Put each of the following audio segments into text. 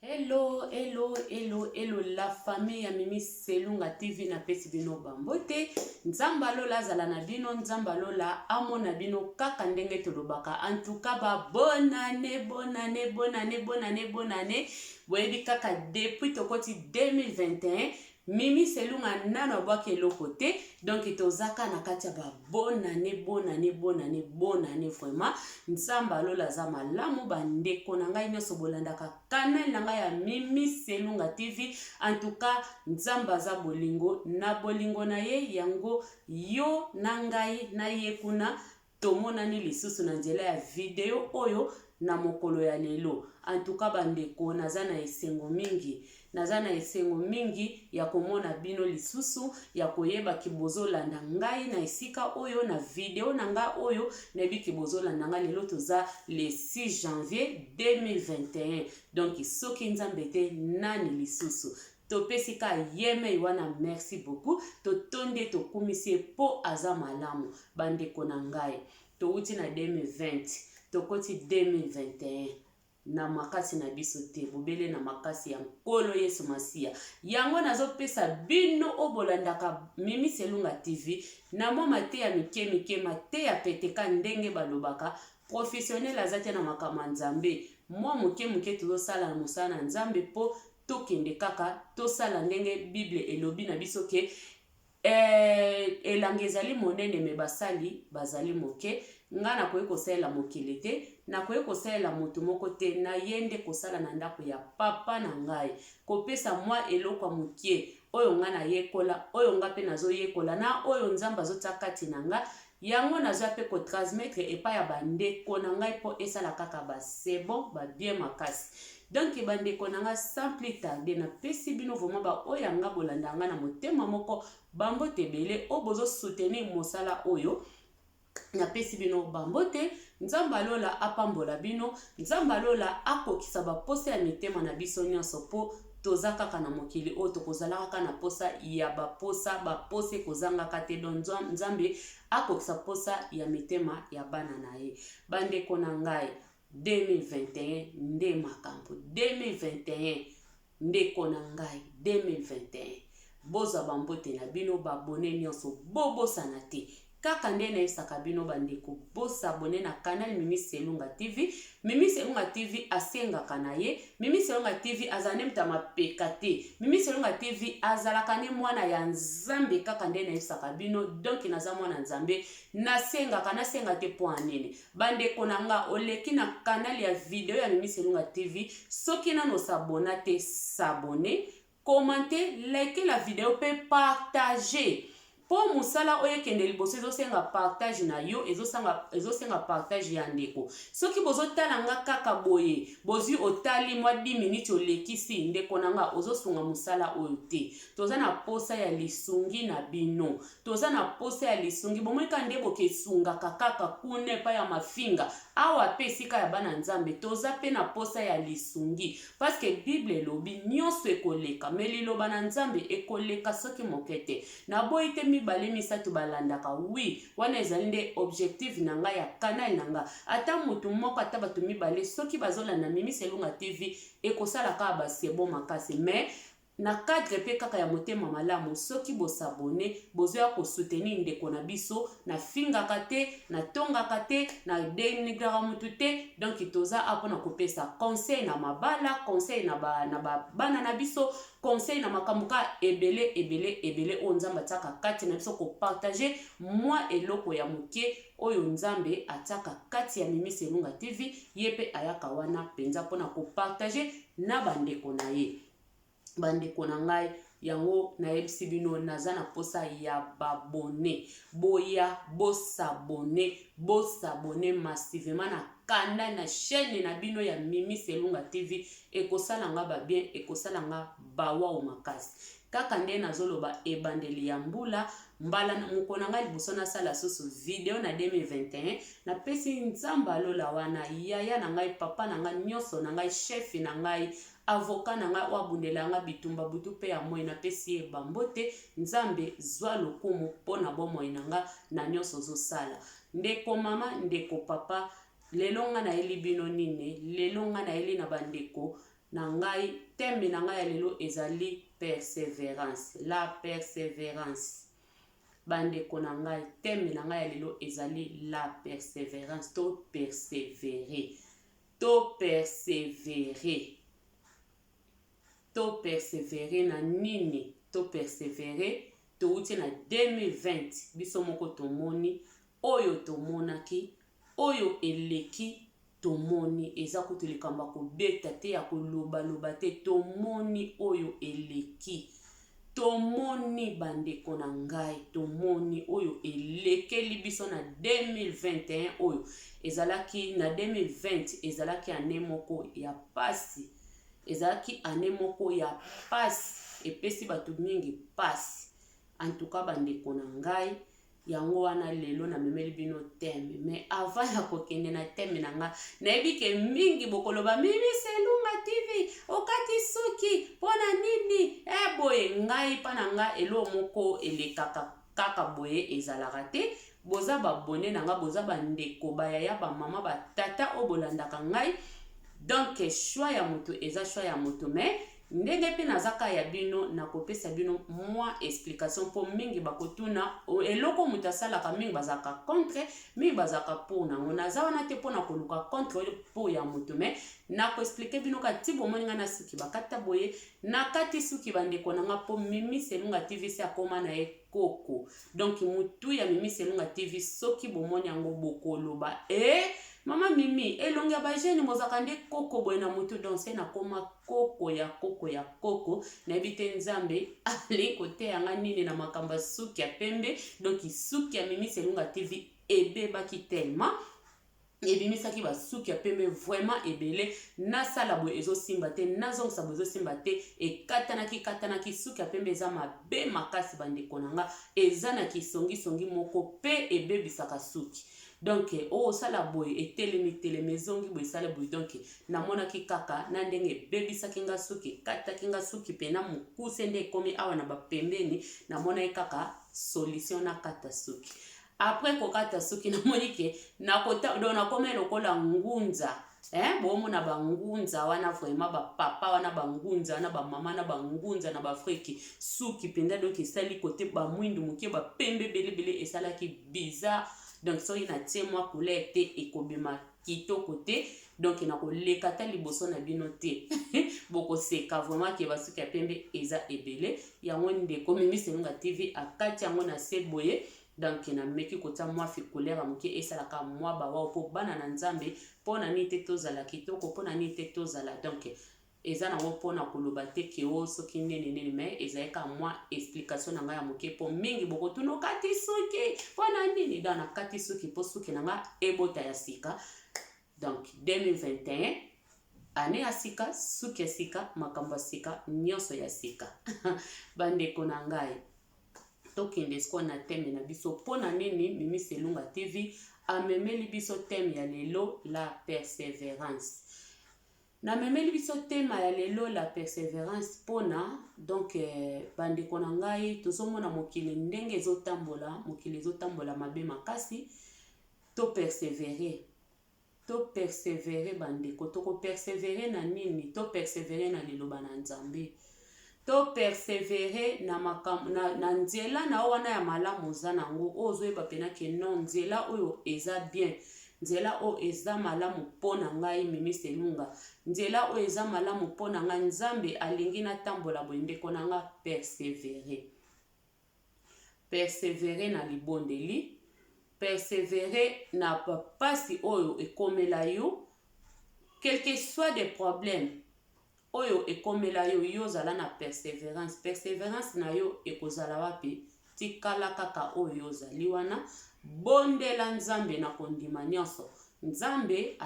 Hello, hello, hello, hello, la famille ya Mimi Selunga TV na pesi bino bambote. Nzamba lola zala na bino, nzamba lola amo na bino kaka ndenge tolobaka. En tout cas, bonne année, bonne année, bonne année, bonne année, bonne année. Boyebi kaka depuis tokoti 2021. Mimi Selunga nano bwake lokote. Donc tozaka na katia bonne année, bonne année, bonne année, bonne année vraiment. Nzamba lola za malamu bandeko na ngai nyoso bolandaka kanal na ngai ya Mimi Selunga TV. En tout cas, nzamba za bolingo na bolingo na ye yango yo na ngai na ye kuna tomonani lisusu na nzela ya video oyo na mokolo ya lelo. En tout cas bandeko naza na esengo mingi. Naza na esengo mingi ya komona bino lisusu ya koyeba kibozolanda ngai na esika oyo na video na nga oyo na yebi kibozolanda ngai lelo toza le 6 janvier 2021. Donc soki nzambe te nani lisusu. Topesi ka yeme wana merci beaucoup. Totonde tokumisi po aza malamu bandeko na ngai. Touti na 2020. Tokoti 2021. Na makasi na biso te bobele na makasi ya nkolo Yesu Masia. Yango nazopesa bino obolandaka Mimi Selunga TV na mwa te ya mike mate ya peteka ndenge balobaka professionnel azate na makama nzambe mwa muke tozosala mosala na nzambe po tokende kaka tosala ndenge Bible elobi na biso ke elanga ezali monene me basali bazali moke. Nga na koye kosalela mokili te, na koye kosalela moto moko te, na yende kosala na ndako ya papa na ngai. Kopesa mwa eloko mukie, oyo nga na yekola, oyo nga pe nazo yekola, na oyo nzamba zota kati na nga, yango nazo pe ko transmettre epa ya bandeko na ngai po esala kaka ba c'est bon, ba bien makasi. Donc bandeko na nga sans plus tarder na pesi bino vraiment ba oyo nga bolanda nga na motema moko bambo tebele o bozo soutenir mosala oyo. Na pesi bino bambote, nzamba lola apambola bino, nzamba lola akokisa ba posa ya mitema na biso nyonso po toza kaka na mokili o tokozala kaka na posa ya ba pose kozanga kate don nzambe akokisa posa ya mitema ya bana na ye. Bandeko na ngai 2021 nde makambo 2021 ndeko na ngai 2021 boza bambote na bino babone nyonso bobosana te. Kaka nde na yesaka bino bandeko bosa abone na kanal Mimi Selunga TV. Mimi Selunga TV asengaka na ye. Mimi Selunga TV azane mtama peka te. Mimi Selunga TV azalaka ne mwana ya nzambe kaka nde na yesaka bino. Donc naza mwana nzambe nasenga te po anene. Bandeko na nga oleki na kanal ya video ya Mimi Selunga TV. Soki nano sabona te sabone. Commentez, likez la vidéo pe partager. Po musala oye kende liboso ezosenga partage na yo ezosenga partage ya ndeko. Soki bozo tala nga kaka boye bozi otali mwa 10 minutes olekisi ndeko na nga ozosunga musala oyo te. Toza na posa ya lisungi na bino. Toza na posa ya lisungi bomweka ndebo kesunga kaka kune pa ya mafinga. Awa pe sika ya bana nzambe toza pe na posa ya lisungi. Parce que Bible lobi nyonso ekoleka. Meliloba na nzambe ekoleka soki mokete. Na boite mibale misatu balandaka oui wana ezali nde objectif na nga ya kanal na nga. Ata mutu moko ata bato mibale soki bazolanda Mimi Selunga TV ekosala ka ba sebo makasi mais na cadre pe kaka ya motema malamu soki bosabone bozoya ko soutenir ndeko na biso na fingaka te na tongaka te na denigraka mutu te. Donc toza apona kopesa conseil na mabala conseil na bana na biso conseil na makambuka ebele o nzamba tsaka kati na biso ko partager mwa eloko ya muke oyo nzambe ataka kati ya Mimi Selunga TV yepe ayaka wana penza pona ko partager na bandeko na ye. Bandeko na ngai yango na yebisi bino naza na posa ya babone boya bosabone massivement na kanda na chaîne na bino ya Mimi Selunga TV ekosala nga ba bien ekosala nga bawa o makasi. Kaka nde nazoloba ebandeli ya mbula mbala mukona ngai liboso na sala soso video na 2021 na pesi nzamba lola wana yaya na ngai papa na ngai nyonso na ngai chef na ngai avocat na nga wabundela nga bitumba butu pe ya moi na pesi e bambote nzambe zwa lokumu pona bomoi na nga na nyonso zosala. Ndeko mama ndeko papa lelo nga na eli bino nine lelo nga na eli na bandeko na ngai thème na ngai ya lelo ezali persévérance, la persévérance. Bandeko na ngai thème na ngai ya lelo ezali la persévérance, to persévérer, to persévérer, to persévérer na nini, to persévérer touti na 2020 biso moko tomoni oyo tomonaki oyo eleki tomoni eza kutu likambo ya kobeta te ya koloba te tomoni oyo eleki tomoni bandeko na ngai tomoni oyo elekeli biso na 2021 oyo ezalaki na 2020 ezalaki ane moko ya pasi ezalaki ane moko ya pasi epesi bato mingi pasi en tout cas bandeko na ngai yango wana lelo na memeli bino thème mais avant ya kokende na thème na nga nayebi ke mingi bokoloba Mimi Selunga TV okati suki pona nini boye ngai pa na nga elo moko elekaka kaka boye ezalaka te boza babone na nga boza bandeko bayaya bamama batata o bolandaka ngai donc choix ya moto eza choix ya moto mais ndenge pe nazaka ya bino na kopesa bino mwa explication po mingi bakotuna eloko mutu asalaka mingi bazaka contre mingi bazaka po nango naza wana te po na koluka contre oyo po ya moto mais na koexplike bino kati bomoni nga na suki bakata boye na kati suki bandeko nanga po Mimi Selunga TV se akoma na ye koko donc mutu ya Mimi Selunga TV soki bomoni yango bokoloba Mama Mimi, elongi ya bajeni mozaka nde koko boye na mutu danse na koma koko ya koko na ebite nzambe ali kote yanga nini na makamba suki ya pembe donc suki ya Mimi Selunga TV ebebaki tellement ebimisaki basuki ya pembe vraiment ebele nasala boye ezosimba te nazongisa boye ezosimba te ekatanaki suki ya pembe eza mabe makasi bandeko na nga eza na kisongisongi moko pe ebebisaka suki donc sala boye etelemi ezongi boye sala boye donc namonaki kaka na ndenge ebebisaki nga suki ekataki nga suki pe na mokuse nde ekomi awa na bapembeni namonaki kaka solution na kata suki après kokata suki namoni ke nakoma lokola ngunza bomona bangunza wana vraiment bapapa wana bangunza wana bamama na bangunza na bafriki suki penda donc esali kote bamwindu mokie bapembe belebele esalaki bizarre donc soki natie mwa couleur te ekobima kitoko te donc nakoleka ta liboso na bino te bokoseka vraiment ke basuki ya pembe eza ebele yango ndeko Mimi Selunga TV akati yango na se boye donc na meki kota mwa fi couleur mokie esalaka mwa bawa po bana na nzambe pona ni te tozala kitoko pona ni te tozala donc eza nango pona koloba te ke soki nene mais ezalaka mwa explication na ngai ya mokie po mingi bokotuna okati suki pona nini dans na kati suki po suki na nga ebota ya sika donc 2021 ane ya sika suki ya sika makambo ya sika nyonso ya sika bandeko na ngai tokende siko na thème na biso pona nini Mimi Selunga TV amemeli biso thème ya lelo la persévérance na memeli biso thème ya lelo la persévérance pona donc bandeko na ngai tozomona mokili ndenge ezotambola mabe makasi to persévérer bandeko toko persévérer na nini to persévérer na liloba na nzambe to persévérer na nzela na wana ya malamu za nango ozoyeba pena ke non nzela oyo eza bien nzela oyo eza malamu pona ngai Mimi Selunga nzela oyo eza malamu pona ngai nzambe alingi natambola boye ndeko na nga persévérer na libondeli persévérer na pasi oyo ekomela yo quel que soit des problèmes oyo ekomela yo yozala na persévérance na yo ekozala wapi tikala kaka oyo yozali wana bondela nzambe na kondima nyonso nzambe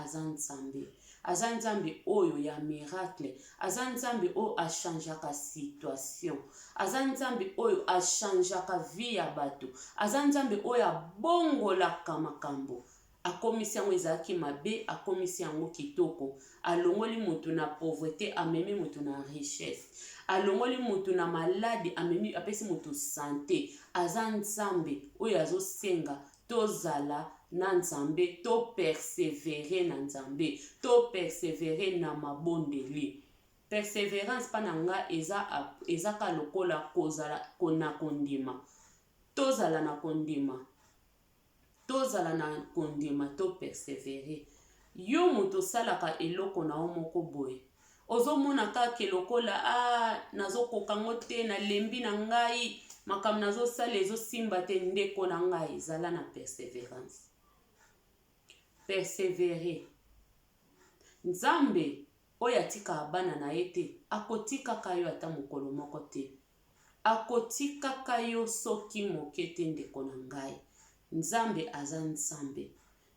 aza nzambe oyo ya miracle aza nzambe oyo achangeaka situation aza nzambe oyo achangeaka vie ya bato aza nzambe oyo abongolaka makambo akomisi yango ezalaki mabe akomisi yango kitoko alongoli mutu na pauvreté amemi mutu na richesse alongoli mutu na maladi amemi apesi mutu santé aza nzambe oyo azosenga tozala na nzambe to persévérer na nzambe to persévérer na mabondeli persévérance pa na nga eza ka lokola kozala na kondima. Tozala na kondima. Tozala na kondima to persévérer. Yo moto salaka eloko na moko boye. Ozomona kaka lokola nazokoka ngo te na lembi na ngai makambo nazosala ezosimba te ndeko na ngai ezala na persévérance. Persévérer. Nzambe oyo atika bana na ye te akotikaka yo ata mokolo moko te. Akotikaka yo soki moke te ndeko na ngai. Nzambe aza Nzambe.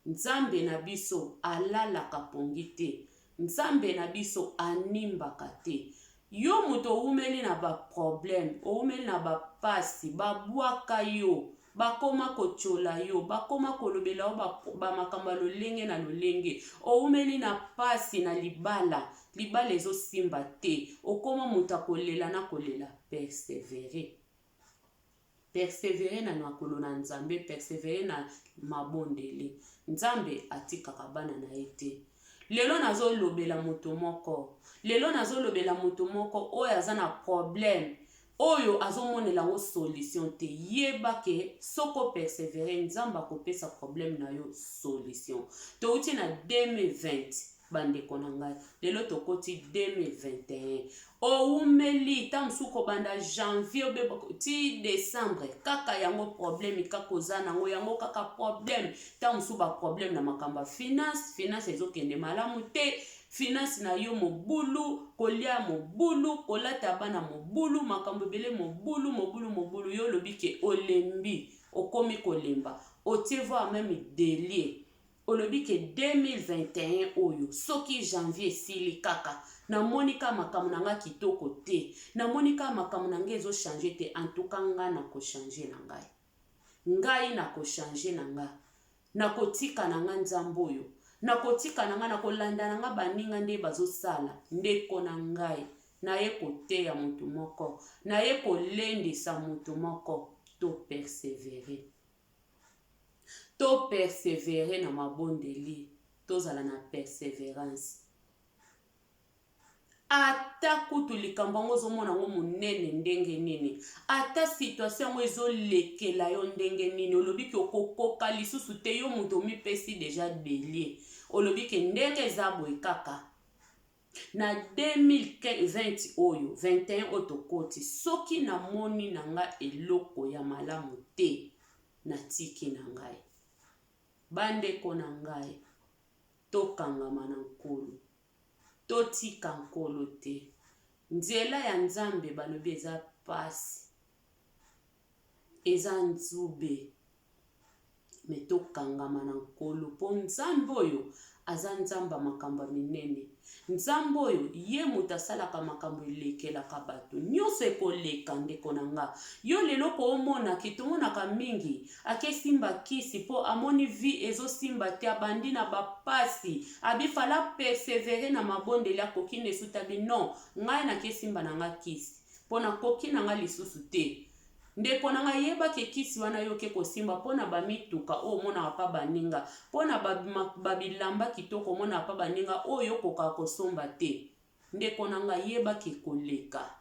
Nzambe na biso alalaka pongi te. Nzambe na biso animbaka te. Yo moto oumeli na ba problème, oumeli na ba pasi, babwaka yo, bakoma kochola yo, bakoma kolobela yo ba makambo lolenge na lolenge. Oumeli na pasi na libala ezosimba te. Okoma moto kolela na kolela. Persévérer. Persévérer na makolo na Nzambe, persévérer na mabondeli. Nzambe atikaka bana na ye te. Lelo nazolobela moto moko. Lelo nazolobela moto moko oyo aza na problème. Oyo azomonela ngo solution te. Yeba ke soko persévérer Nzambe akopesa problème na yo solution. Touti na 2020 bandeko na ngai. Lelo tokoti 2021. Oumeli tamsuko banda janvier ti décembre kaka yango problème kakoza nango yango kaka problème tamsu ba problème na makamba finance ezokende malamu te. Finance na yo mobulu, kolia mobulu, kolata bana mobulu, makambo bele mobulu yo lobike olembi, okomi kolemba, otevo même délier. Olobike 2021 oyo, soki janvier sili kaka, na monika makambo nanga kitoko te, na monika makambo nanga ezo changer te, en tout cas nga na ko changer na ngai. Ngai na ko changer na nga, na kotika na nga Nzambe oyo. Na kotika na nga na kolanda na nga baninga nde bazosala ndeko na ngai na ye koteya mutu moko na ye kolendisa mutu moko to persévérer na mabondeli tozala na persévérance. Ata kutu likambo ngo zomona ngo munene ndenge nini, ata situation ngo ezolekela yo ndenge nini, olobiki okokoka lisusu te yo mutu mipesi déjà bélier. Olobiki ndenge zabo kaka na 2020 oyo 21 otokoti soki na moni na nga eloko ya malamu te na tiki na ngai. Bandeko na ngai tokangama na nkolo, totika nkolo te. Nzela ya Nzambe balobi eza pasi, eza nzube, me tokangama na nkolo po Nzambe oyo aza Nzamba makamba minene. Nzambe oyo ye muta salaka makambo elekelaka bato nyonso ekoleka ndeko na nga. Yo lelo ko omona kitomonaka mingi akesimba kisi po amoni vie ezosimba te abandi na bapasi abifala persévérer na mabondeli akoki nesutabi non ngai na kesimba na nga kisi pona koki na nga lisusu te. Ndeko na nga yeba ke kisi wana yo ke kosimba pona bamituka o mona pa baninga pona babilamba kitoko mona pa baninga oyo koka kosomba te. Ndeko na nga yeba ke koleka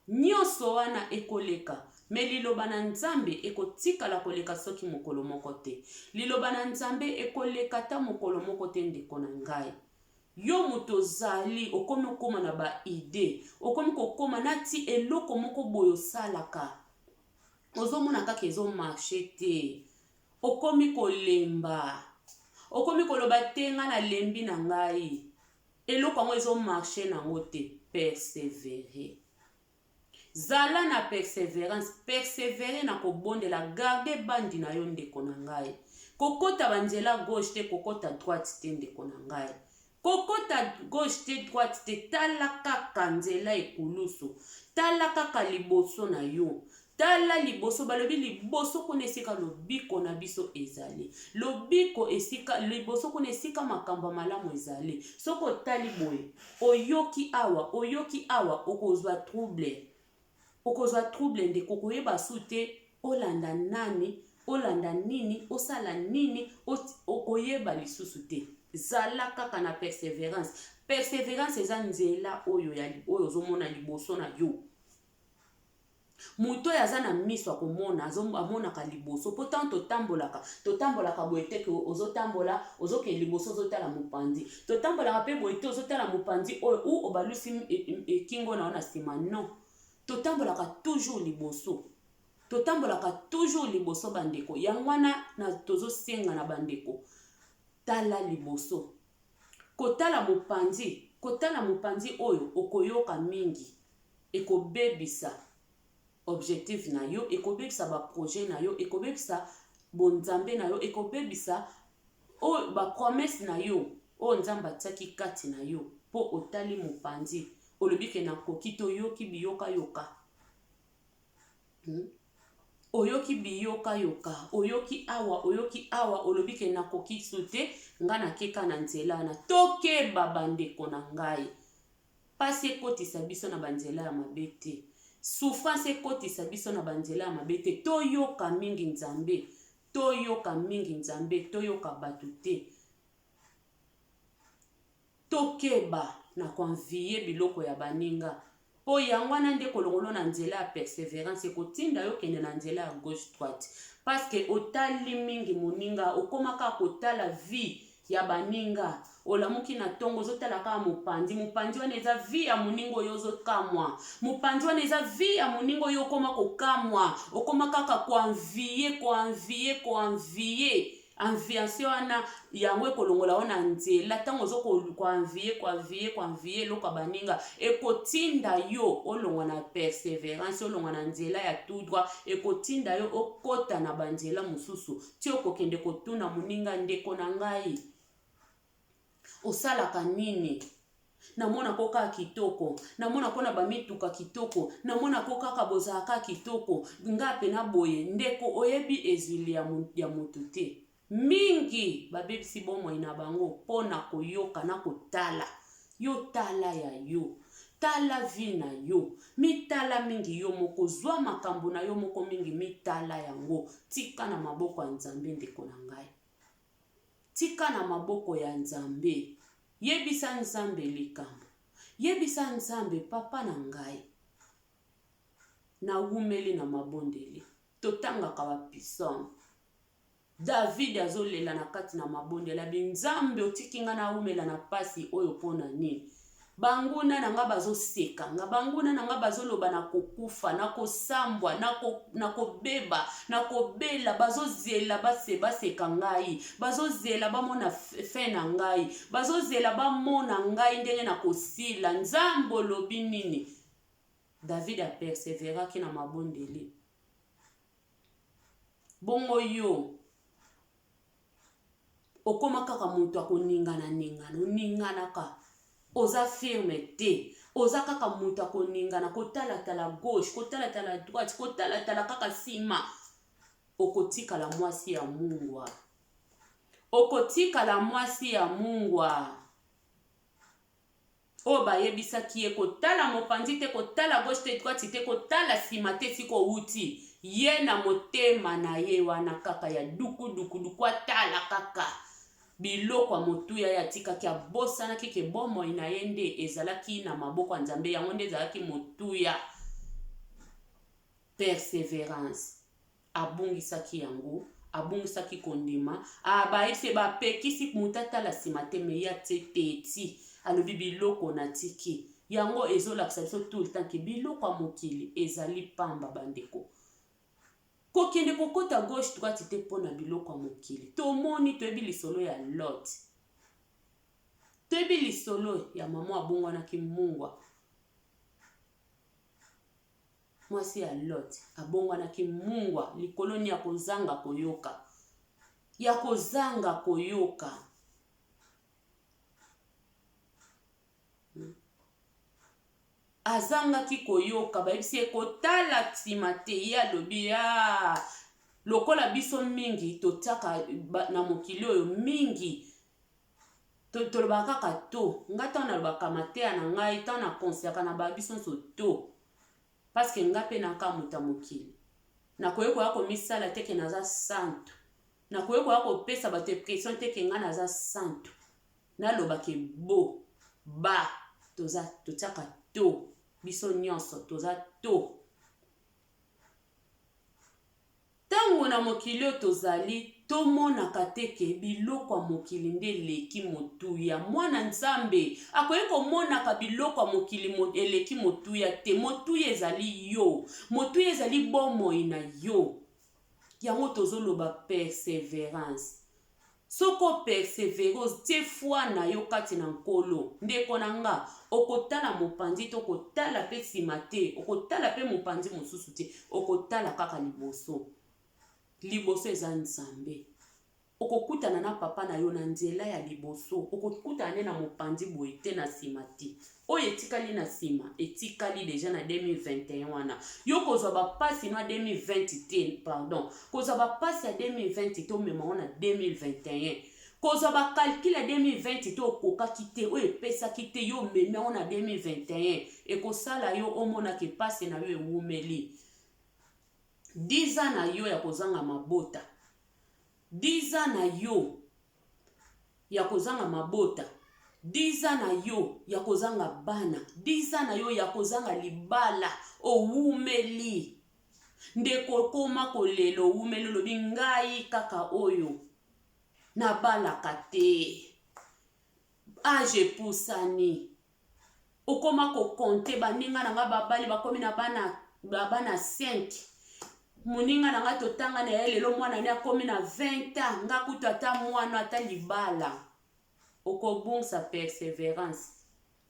nyonso wana ekoleka, me liloba na Nzambe ekotikala koleka soki mokolo moko te. Liloba na Nzambe ekoleka ta mokolo moko te ndeko na ngai. Yo muto zali okomi okoma na ba ide, okomi kokoma nati eloko moko boyo salaka ozomona kaka ezo marché te, okomi kolemba, okomi koloba te nga na lembi na ngai eloko yango ezo marché nango te. Persévérer. Zala na persévérance, persévérer na kobondela, garde bandi na yo ndeko na ngai. Kokota banzela gauche te, kokota droite te ndeko na ngai. Kokota gauche te droite te, tala kaka nzela ekulusu, tala kaka liboso na yo. Tala liboso balobi liboso kuna esika lobiko na biso ezali. Lobiko esika liboso kuna esika makamba malamu ezali. Soko tali boye, oyoki awa okozwa trouble. Okozwa trouble ndeko koyeba sute olanda nani, olanda nini, osala nini, okoyeba lisusu te. Zala kaka na persévérance. persévérance eza nzela oyo ozomona liboso na yo. Muto yaza na miso akomona amonaka liboso pourtant totambolaka boye te ke ozotambola ozoke liboso ozotala mopanzi totambolaka pe boye te ozotala mopanzi oyo ou obalusi ekingo na ona nsima non totambolaka toujours liboso bandeko yango wana na tozosenga na bandeko tala liboso kotala mopanzi oyo okoyoka mingi ekobebisa objectif na yo ekobebisa ba projet na yo ekobebisa bonzambe na yo ekobebisa o ba promesse na yo o nzamba atiaki kati na yo po otali mopanzi olobi ke na koki toyoki biyoka yoka oyoki biyoka yoka oyoki awa olobi ke na koki sute nga na keka na nzela na tokeba bandeko na ngai pasi ekotisa biso na banzela ya mabe te souffrance ekotisa biso na banzela ya mabe te toyoka mingi nzambe toyoka bato te tokeba na konvie biloko ya baninga po yango wana nde kolongolo na nzela ya persévérance ekotinda yo kende na nzela ya gauche droite parce que otali mingi moninga okomaka kotala vie ya baninga olamuki na tongo ozotala kaka mopanzi wana eza vie ya moninga oyo ozokamwa mopanzi wana eza vie ya moninga oyo okoma kokamwa okoma kaka koanvie enviation wana yango ekolongola wana nzela ntango ozokoanvie eloko ya baninga ekotinda yo olongwa na persévérance olongwa na nzela ya tout droit ekotinda yo okota na banzela mosusu ti okokende kotuna moninga ndeko na ngai osalaka nini namona ko kaka kitoko namona ko na bamituka kitoko namona ko kaka bozalaka kitoko nga pe na boye ndeko oyebi ezili ya motu te mingi babebisi bomoi na bango mpona koyoka na kotala yo tala ya yo tala vi na yo mitala mingi yo moko zwa makambo na yo moko mingi mitala yango tika na maboko ya nzambe ndeko na ngai tika na maboko ya nzambe yebisa nzambe likambo yebisa nzambe papa na ngai na wumeli na mabondeli totangaka bapisome David azolela na kati na mabondela binzambe otiki nga na wumela na pasi oyo pona nini banguna na nga bazoseka nga banguna na nga bazoloba na kokufa na kosambwa na kobeba na kobela bazozela baseka ngai bazozela bamona fe na ngai bazozela bamona ngai ndenge na kosila nzambe olobi nini David aperseveraki na mabondeli bongo yo okoma kaka moto akoninganaka oza firme te oza kaka moto akoningana kotalatala gauche kotalatala droite kotalatala kaka nsima okotikala mwasi ya mungwa oyo bayebisaki ye kotala mopanzi te kotala gauche te droite te kotala nsima te siko outi ye na motema na ye wana kaka ya duku atala kaka biloko ya motuya ya atikaki abosanaki ke bomoi na ye nde ezalaki na maboko ya nzambe yango nde ezalaki motuya persévérance abungisaki yango abungisaki kondima bayebisi bapekisi moto atala nsima te me ya teti alobi biloko natiki yango ezolakisa biso tout le temps ke biloko ya mokili ezali pamba bandeko kokende kokota gauche droite te mpona biloko ya mokili tomoni toyebi lisolo ya Lot toyebi lisolo ya mama abongwanaki mungwa mwasi ya Lot abongwanaki mungwa likoloni ya kozanga koyoka azangaki koyoka bayebisi ekotala nsima te ye alobi ya lokola biso mingi totiaka na mokili oyo mingi tolobaka kaka to nga ntango nalobaka mateya na ngai ntango nakonsiaka na babiso nyonso to paske nga mpe naka moto ya mokili nakoyekoya komisala teke naza santo nakoyekoya kopesa bato impression teke nga naza santo nalobake bo ba totiaka to biso nyonso toza to. Tango na mokili oyo tozali tomonaka teke biloko ya mokili nde eleki motuya. Mwana Nzambe akoki komonaka biloko ya mokili eleki motuya te. Motuya ezali yo, motuya ezali bomoi na yo. Yango tozoloba perseverance. Soko perseverance tie foi na yo kati na nkolo. Ndeko na nga okotala mopanzi to okotala pe sima te, okotala pe mopanzi mosusu te, okotala kaka liboso. Liboso eza Nzambe. Okokutana na papa na yo na nzela ya liboso. Okokutana na mopanzi boye te na sima te. Oyo etikali na sima, etikali deja na 2021 wana. Yo kozwa bapasi na 2020 te, pardon. Kozwa bapasi ya 2020 to mema na 2021. Kozwa bakalkile ya 2020 to okokaki te, oyo epesaki te yo mema na 2021. Ekosala yo omona ke pasi na yo ewumeli. 10 ans na yo ya kozanga mabota. 10 ans na yo ya kozanga mabota. 10 ans na yo ya kozanga bana. 10 ans na yo ya kozanga libala. Owumeli. Ndeko koma kolelo owumeli lobi ngai kaka oyo. Na balaka te. Age pusani. Okoma ko konte baninga na nga babali bakomi na bana 5. Muninga na nga totanga na lelo mwana ni akomi na 20 ans. Nga kutu ata mwana ata libala. Okobungisa perseverance.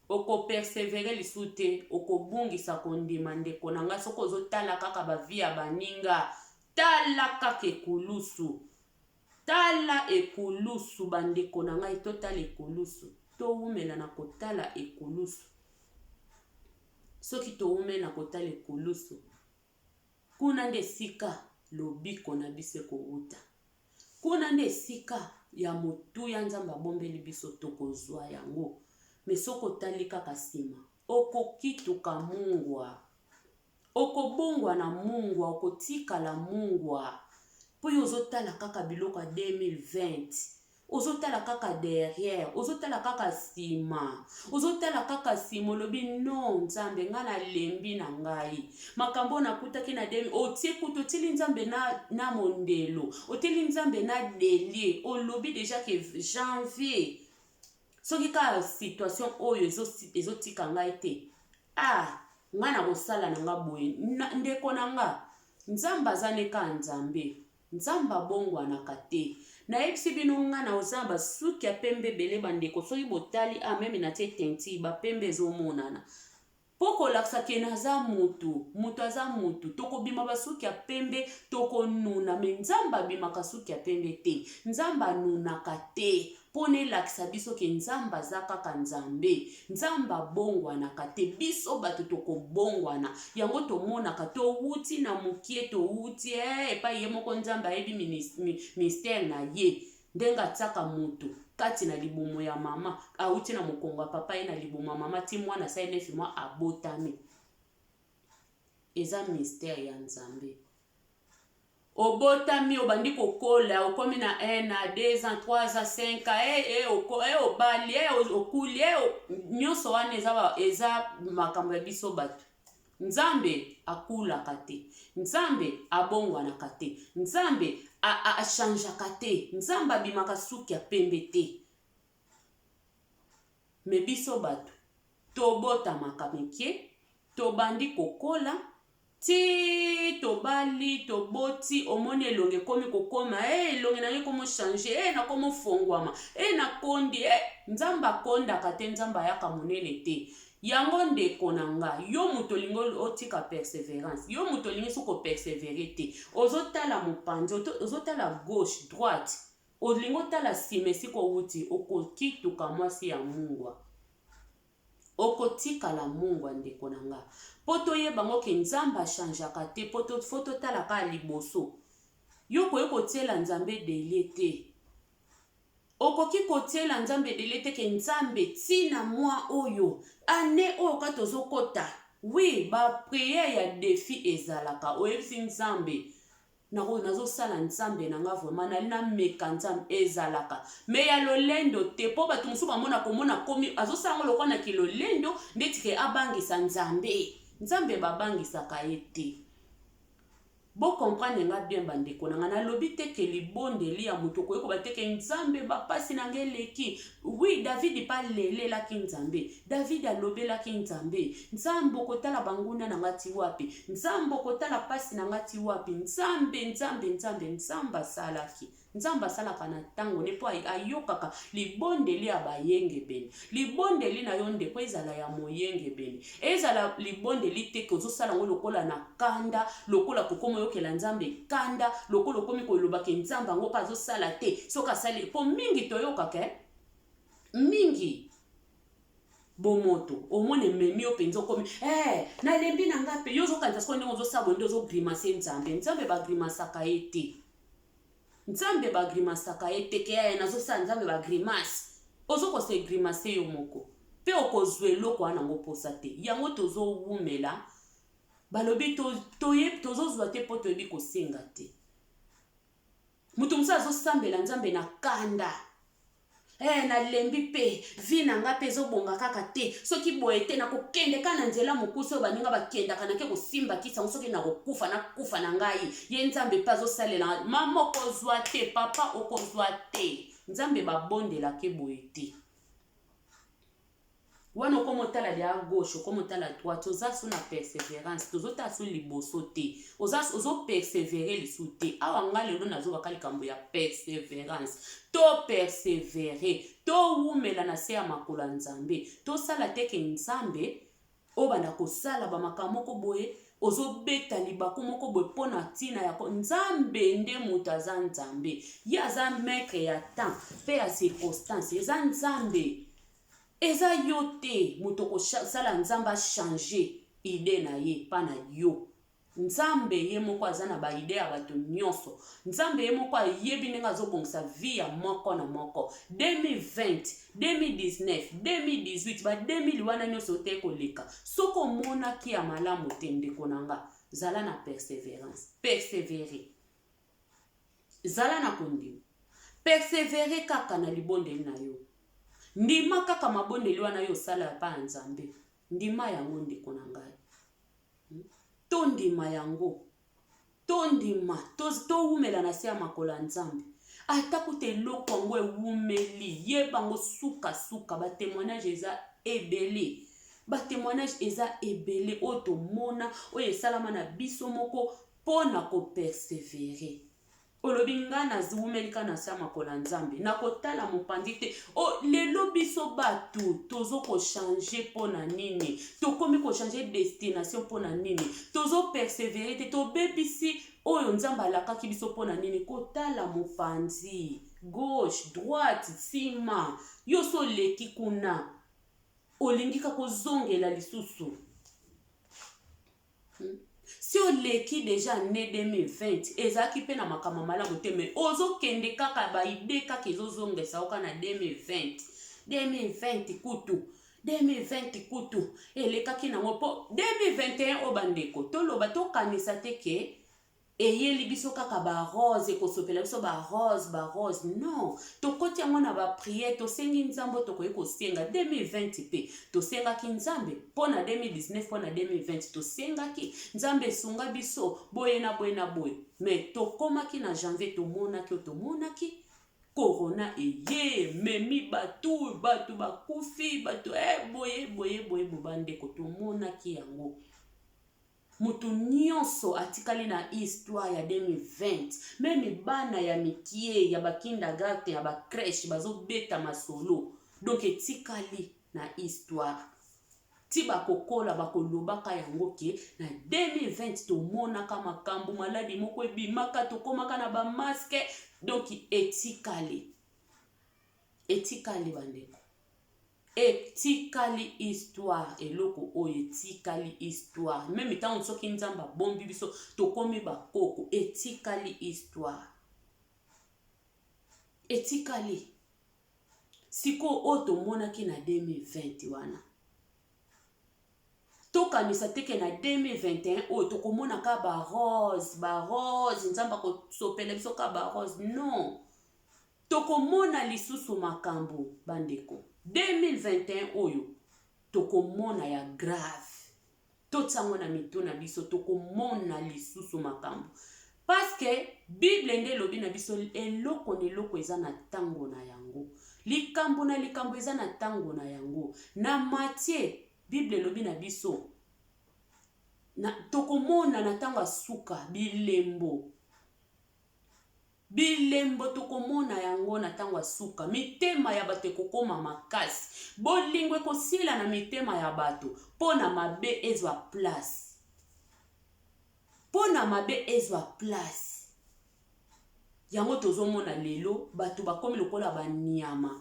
Oko persevere lisute. Okobungisa kondima ndeko na nga. Soko ozotala kaka bavia baninga. Tala kaka ekulusu. Tala ekulusu bandeko na nga. Itotala ekulusu. Toumela na kotala ekulusu. Soki toumela na kotala ekulusu. Kuna nde sika lobiko na biso ekouta. Kuna nde sika ya motuya Nzambe abombeli biso tokozwa yango. Mesoko tali kaka sima. Okokituka mungwa. Okobongwa na mungwa. Okotikala mungwa. Po yo ozotala kaka biloko ya 2020. Ozotala kaka derrière. Ozotala kaka sima. Ozotala kaka sima. Lobi non Nzambe nga na lembi na ngai. Makambo na kutaki na demi. Otie kutu otili Nzambe na mondelo. Otili Nzambe na delie. Olobi deja ke janvier. Soki ka situation oyo ezotika ngai te. Nga na kosala na nga boye. Ndeko na nga. Nzambe azane ka Nzambe. Nzamba bongwanaka te. Na ebisi bino nga na ozamba suki ya pembe bele bandeko. Soki botali meme na tie tenti ba pembe ezomonana. Poko laksa ke naza mutu. Mutu aza mutu. Toko bima basuki ya pembe. Toko nuna. Me Nzamba bimaka suki ya pembe te. Nzamba nunaka te. Pone laksa biso ke Nzamba za kaka Nzambe. Nzamba bongwanaka te. Biso batu toko bongwana. Yango to monaka. To wuti na mukie to wuti. Pa ye moko Nzamba ebi ministère na ye. Ndenga tsaka mutu. Kati na libumu ya mama. Auti na mukonga papa ye na libumu ya mama. Ti mwana sa enefi mwa abotami. Eza mystère ya Nzambe. Obotami obandi kokola. Okomi na 1 na 2 ans, 3 ans, 5 ans. Obali. Okuli. Nyonso wane eza makambo ya biso batu. Nzambe akulaka te. Nzambe abongwanaka te. Nzambe achangeaka te. Nzambe abimaka suki ya pembe te. Me biso batu tobotamaka mike, tobandi kokola, ti tobali, toboti, omoni elonge komi kokoma, elonge na ye komo change, na komo fongwama, na kondi, Nzamba akondaka te, Nzamba ayaka monene te. Yango ndeko na nga, yo muto lingo otika perseverance, yo muto lingi soko persevere te. Ozotala mopanzi, ozotala gauche, droite, olingo tala sime siko wuti, okokituka mwasi ya mungwa. Okotika la mungwa ndeko na nga. Poto ye bango ke Nzamba changeaka te, foto tala ka liboso. Yo koyeko tiela Nzambe delie te. Okoki kotiela Nzambe delie te ke Nzambe tina mwa oyo. Ane oyo katozo kota. Oui, ba prière ya défi ezalaka. Oyebisi Nzambe. nazo sala nzambe nanga vraiment na meka nzambe ezalaka me ya lolendo te po bato mosusu bamona komona komi azosala lokwa na kilolendo ndeti ke abangisa nzambe babangisaka ye te. Bo comprendre nga bien bandeko nanga nalobi te ke libondeli ya moto koyeko bateke nzambe bapasi na ngeleki. Oui, David pa lelelaki nzambe, David alobelaki nzambe, nzambe okotala banguna na ngati wapi, nzambe okotala pasi na ngati wapi, nzambe asalaki. Nzambe asalaka na tango ne po ayokaka libondeli ya bayenge beni. Libondeli na yo ndeko ezala ya moyenge beni. Ezala libondeli te ke ozosala ngo lokola na kanda, lokola kokoma yokela nzambe kanda, lokola komi kolobake nzambe ngo pa azosala te. Soka sali po mingi toyoka ke mingi bomoto omone memi openzo komi na lembi na ngape yo zokanza sko ndenge ozosabo nde ozogrimase nzambe bagrimasaka ye te. Nzambe bagrimasaka ye te ke ya nazosala nzambe bagrimase ozokose grimase yo moko pe okozwa eloko wana ngo posa te yango tozowumela balobi tozozwa te po toyebi kosenga te. Mutu musa azosambela nzambe na kanda na lembi pe vi na nga pe ezobonga kaka te soki boye te nakokende ka na nzela mokusi oyo baninga bakendaka nake kosimba kisa soki nakokufa na ngai ye nzambe mpe azosalela mama okozwa te papa okozwa te nzambe babondelaka boye te. Wana okomotala de à gauche okomotala droite ozasu na persévérance tozota su liboso te ozo persévérer lisu te awa nga lelo nazobaka likambo ya persévérance to persévérer to wumela na se ya makolo nzambe tosala teke nzambe obanda kosala bamakambo moko boye ozobeta libaku moko boye pona tina yako nzambe nde mutu aza nzambe ye aza maître ya temps pe ya circonstance eza nzambe eza yo te mutu kosala nzambe changer ide na ye pa na yo. Nzambe ye moko aza na ba ide ya bato nyonso. Nzambe ye moko ayebi ndenge azobongisa vie ya moko na moko. 2020, 2019, 2018 ba 2000 wana nyonso te koleka. Soko omonaki ya malamu te ndeko nanga zala na persévérance. Persévérer. Zala na kondima. Persévérer kaka na libondeli na yo. Ndima kaka mabondeli wana yo sala pa nzambe. Ndima yango ndeko na ngai. To ndima yango. To ndima. To wumela na se ya makola nzambe. Ataku te loko ngo ewumeli. Yebango suka. Ba témoignage eza ebele. Ba témoignage eza ebele. Oto mona. Oye salama na biso moko. Pona ko persévérer. Olobi nga na ziwumelika na sa makola nzambe na kotala mopandi te lelo biso batu tozo ko changer pona nini tokomi ko changer destination pona nini tozo persévérer te to bebisi oyo nzambe alakaki biso pona nini kotala mopandi gauche droite sima yo so leki kuna olingika kozongela lisusu. Si o leki déjà né 2020 ezaki pe na makama malamu te me ozo kende kaka ba ide kaka ezozongesa oka na 2020 kutu elekaki na mopo 2021 obandeko toloba tokanisa te ke eyeli biso kaka ba rose ekosopela biso ba rose non tokoti yango na ba prière tosengi nzambe tokoyi kosenga 2020 pe tosengaki nzambe pona 2019 pona 2020 tosengaki nzambe esunga biso boye na boye me tokomaki na janvier tomonaki corona eye memi batu bakufi batu boye bandeko tomonaki yango. Mutu nyonso atikali na histoire ya 2020 meme bana ya mikie ya bakindergarten ya bakreche bazobeta masolo donc etikali na histoire ti bakokola bakolobaka yango ke na 2020 tomonaka makambo maladi moko ebimaka tokomaka na bamaske donc etikali bandeko etikali histoire eloko oyo etikali histoire même tant soki nzamba bombi biso tokomi bakoko etikali histoire etikali siko oto monaki na 2020 wana to tokanisa teke na 2021 oyo tokomona ka barose nzamba kosopela biso ka barose. Non, tokomona lisusu makambo bandeko. 2021 oyo tokomona ya grave. Totango na mito na biso tokomona lisusu makambo. Parce que Bible nde lobi na biso eloko eza na tango na yango. Likambo na likambo eza na tango na yango. Na Matthieu Bible lobi na biso tokomona na tango suka bilembo tokomona yango na tango suka. Mitema ya bato ekokoma makasi. Bolingo ekosila na mitema ya bato pona mabe ezwa place. Pona mabe ezwa place. Yango tozomona lelo bato bakomi lokola banyama.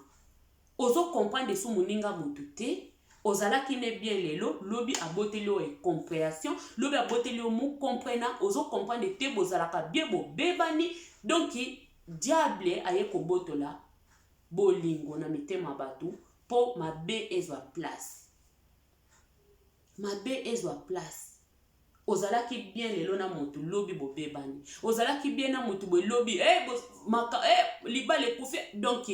Ozo comprendre su muninga mutu te. Ozalaki ne bien lelo lobi aboteli o compréhension, lobi aboteli o mu comprena, ozo comprendre te bozalaka bien bo bebani. Donc diable aye kobotola bolingo na mitema batu po mabe ezwa place. Mabe ezwa place. Ozalaki bien lelo na mutu lobi bo bebani. Ozalaki bien na mutu bo lobi libale kufi. Donc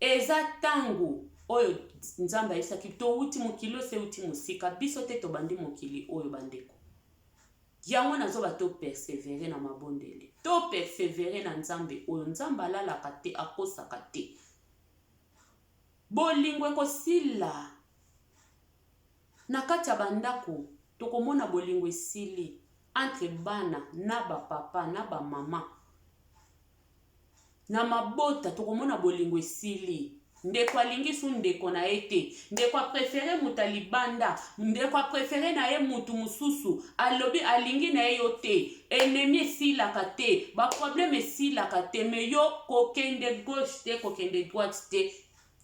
eza tango oyo nzamba esaki to uti mokilo se uti musika biso te to bandi mokili oyo bandeko. Yango nazo ba to persévérer na mabondele. To persévérer na nzambe oyo nzamba lalaka te akosaka te. Bolingo ekosila. Na kati ya bandako tokomona bolingo esili entre bana na ba papa na ba mama. Na mabota tokomona bolingo esili. Ndeko alingi su ndeko na ete. Ndeko préféré mutalibanda. Ndeko préféré na ye mutu mususu. Alobi alingi na ye yote. Ennemi esilaka te. Ba problème esilaka te. Me yo kokende gauche te, kokende droite te.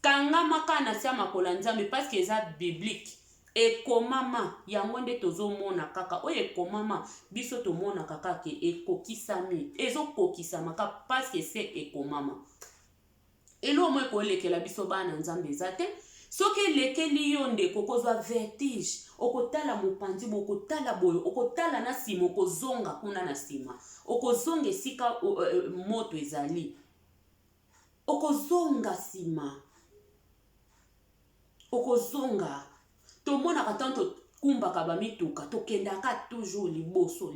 Kanga maka na sia makola nzambe parce que eza biblique. Ekomama yango nde tozomona kaka. Oyo ekomama biso tomona kaka ke ekokisami. Ezo kokisama ka parce que c'est ekomama. Elo mwe ko lekela biso bana nzambe ezate. Soki lekeli yo ndeko okozwa vertige. Okotala mopanzi okotala boyo. Okotala na sima okozonga kuna na sima. Okozonga esika moto ezali. Okozonga sima. Okozonga. Tomona katanto kumbaka bamituka. Tokendaka toujours liboso.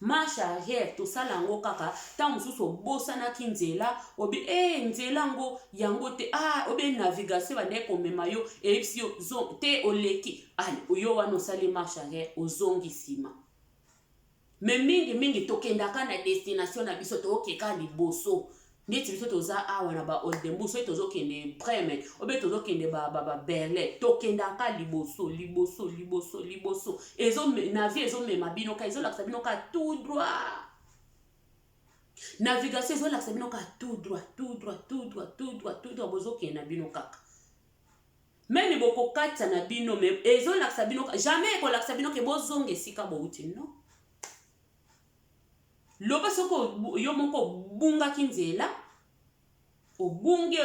Marche arrière to salango kaka ta mususu bosa na kinzela obi nzela ngo yango te obi navigation bande ko memayo epsio zo te oleki oyo wano sali marche arrière ozongi sima. Me mingi tokendaka na destination na biso to okeka liboso. Neti biso toza awa na ba Oldembu so tozo kende Bremen obe tozo kende ba Berlin tokendaka liboso ezo na vie ezo mema binoka ezo lakisa binoka tout droit. Navigation ezo lakisa binoka tout droit bozo kende binoka. Même boko katsa na bino me ezo lakisa binoka jamais ko lakisa binoka bozonge sika bo uti non. Loba soko yo moko bunga kinzela obunge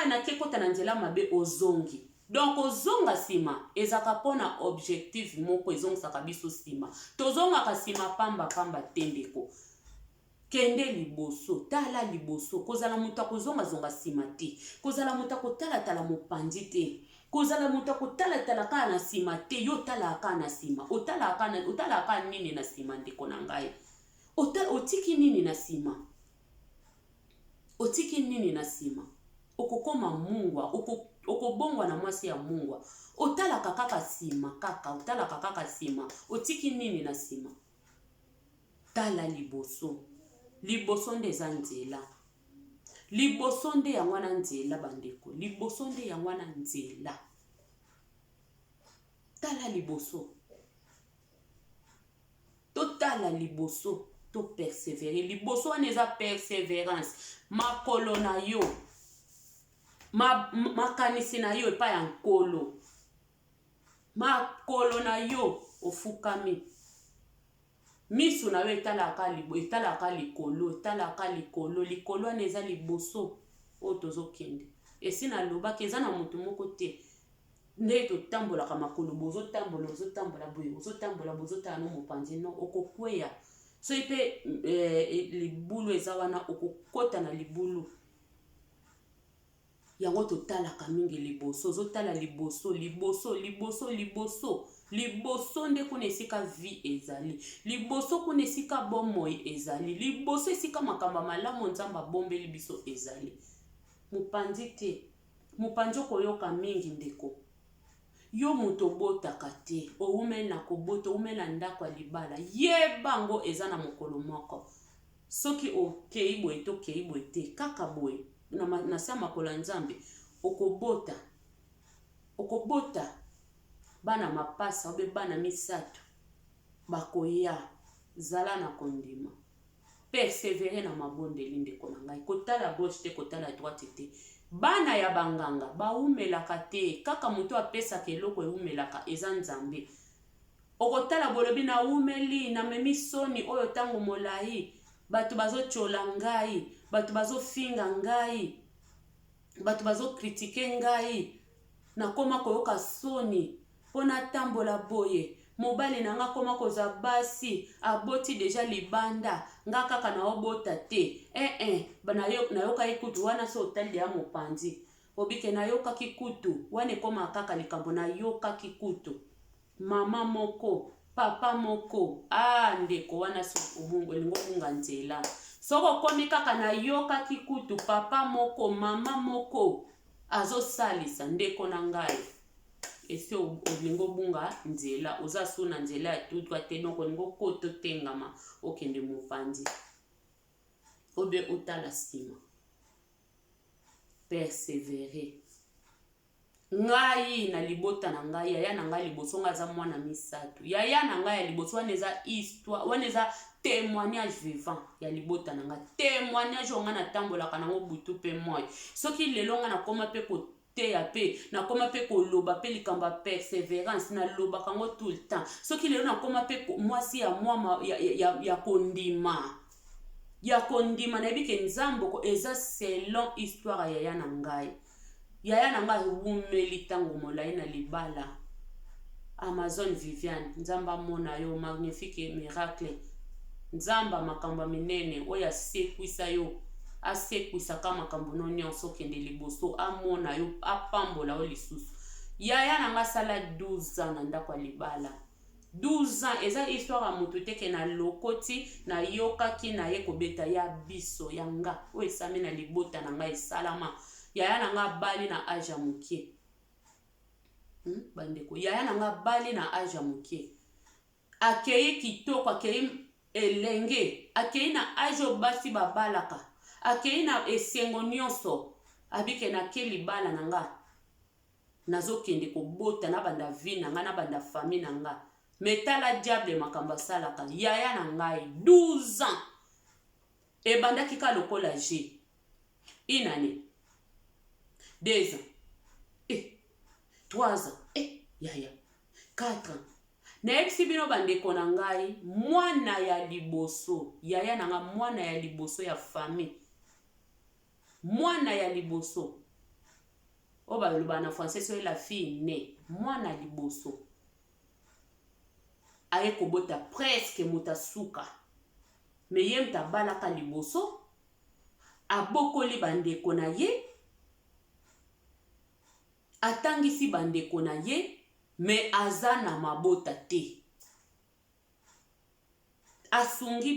na kekota na nzela mabe ozongi. Donc ozonga sima ezaka pona objectif moko ezonga saka biso sima. Tozonga ka sima pamba tendeko. Kende liboso, tala liboso, kozala muta kozonga zonga sima te. Kozala muta kotala mopanzi te. Kozala muta kotala ka na sima te, yo tala ka na sima. Otala ka nini na sima ndeko na ngai. Otiki nini na sima? Otiki nini na sima? Okokoma mungwa, okobongwa na mwasi ya mungwa. Otala kaka sima, otala kaka sima. Otiki nini na sima? Tala liboso. Liboso nde za nzela. Liboso nde ya mwana nzela bandeko. Liboso nde ya mwana nzela. Tala liboso. Totala liboso. To persévérer. Liboso aneza persévérance. Makolo na yo. Makanisi na yo epa ya nkolo. Makolo na yo ofukami. Misu na yo etalaka likolo. Likolo aneza liboso. O tozo kende. Esi na loba keza na mutu moko te. nde totambolaka makolo bozotambola ozotambola boye ozotambola bozotala no mopanzi no okokweya soki mpe libulu eza wana okokota na libulu yango totalaka mingi liboso ozotala liboso nde kuna esika vie ezali liboso kuna esika bomoi ezali liboso esika makambo malamu nzambe abombeli biso ezali mopanzi te mopanzi okoyoka mingi ndeko yo moto obotaka te oumeli na kobota oumeli na ndako ya libala yeba ngo eza na mokolo moko soki okei boye to okei boye te kaka boye na sa makolo ya nzambe okobota bana mapasa obe bana misato bakoya zala na kondima persevere na mabondeli ndeko na ngai kotala gauche te kotala droite te bana ya banganga baumelaka te kaka moto apesaka eloko eumelaka eza nzambe okotala bolobi na umeli na memi soni oyo tango molai bato bazochola ngai bato bazofinga ngai bato bazokritike ngai nakoma koyoka soni mpona tambola boye mobali na nga koma koza basi aboti deja libanda nga kaka na obota te nayoka ikutu wana so otali ya mopanzi obike nayoka kikutu wana ekoma kaka likambo nayoka kikutu mama moko papa moko ndeko wana so obungu elingo bunga nzela soko komi kaka nayoka kikutu papa moko mama moko azosalisa ndeko na ngai esi olingo bunga nzela oza suna nzela ya tutwa te noko lingo koto tengama okende mopanzi obe utala sima persevere ngai na libota na ngai yaya na ngai liboso nga za mwana misato yaya na ngai ya liboso wana eza histoire wana eza témoignage vivant ya libota na ngai témoignage onga natambolaka nango butu mpe moi soki lelo nga nakoma mpe teya pe nakoma pe koloba pe likamba perseverance nalobaka ngo tout le temps soki lelo nakoma pe mwasi ya mwa ya kondima nayebi ke nzambo eza selon histoire ya yaya na ngai umeli tango molai na libala Amazon Viviane nzamba amona yo magnifique miracle nzamba makambo minene oya sekwisa yo asekwisaka makambo no nyonso okende liboso amona yo apambola yo lisusu yaya nanga sala 12 ans na ndako ya libala 12 ans eza histoire ya motu teke na lokoti na yokaki na ye kobeta ya biso yanga oyo esami na libota na ngai esalama yaya nanga bali na age ya mokie bandeko yaya nanga bali na age ya mokie akei kitoko akei elenge akei na age oyo basi babalaka akei na esengo nyonso abike na ke libala na nga nazokende kobota na banda vie na nga na banda famille na nga metala diable makambo asalaka yaya na ngai 12 ans ebandaki ka lokola G une année 2 ans 3 ans yaya 4 ans nayebisi bino bandeko na ngai mwana ya liboso yaya na nga mwana ya liboso ya famille mwana ya liboso o baloba na français so la fille née mwana liboso aye kobota presque mutasuka me ye mtabalaka liboso abokoli bandeko na ye atangisi bandeko na ye me aza na mabota te asungi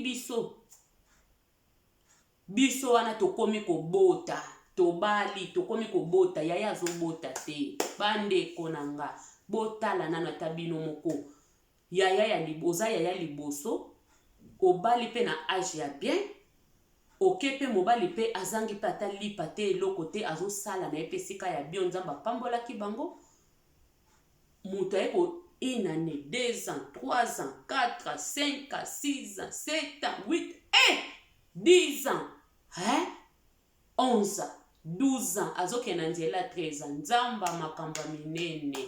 biso wana tokomi kobota tobali tokomi kobota yaya azobota te bandeko na nga botala nano ata bino moko oza yaya liboso obali pe na age ya bien oke pe mobali pe azangi pe ata lipa te eloko te azosala na ye pe sika ya bio nzambe apambolaki bango moto aye ko 1 année 2 ans 3 ans 4 ans 5 ans 6 ans 7 ans 8 10 ans 11 ans 12 ans azokenda nzela 13 ans nzamba makambo minene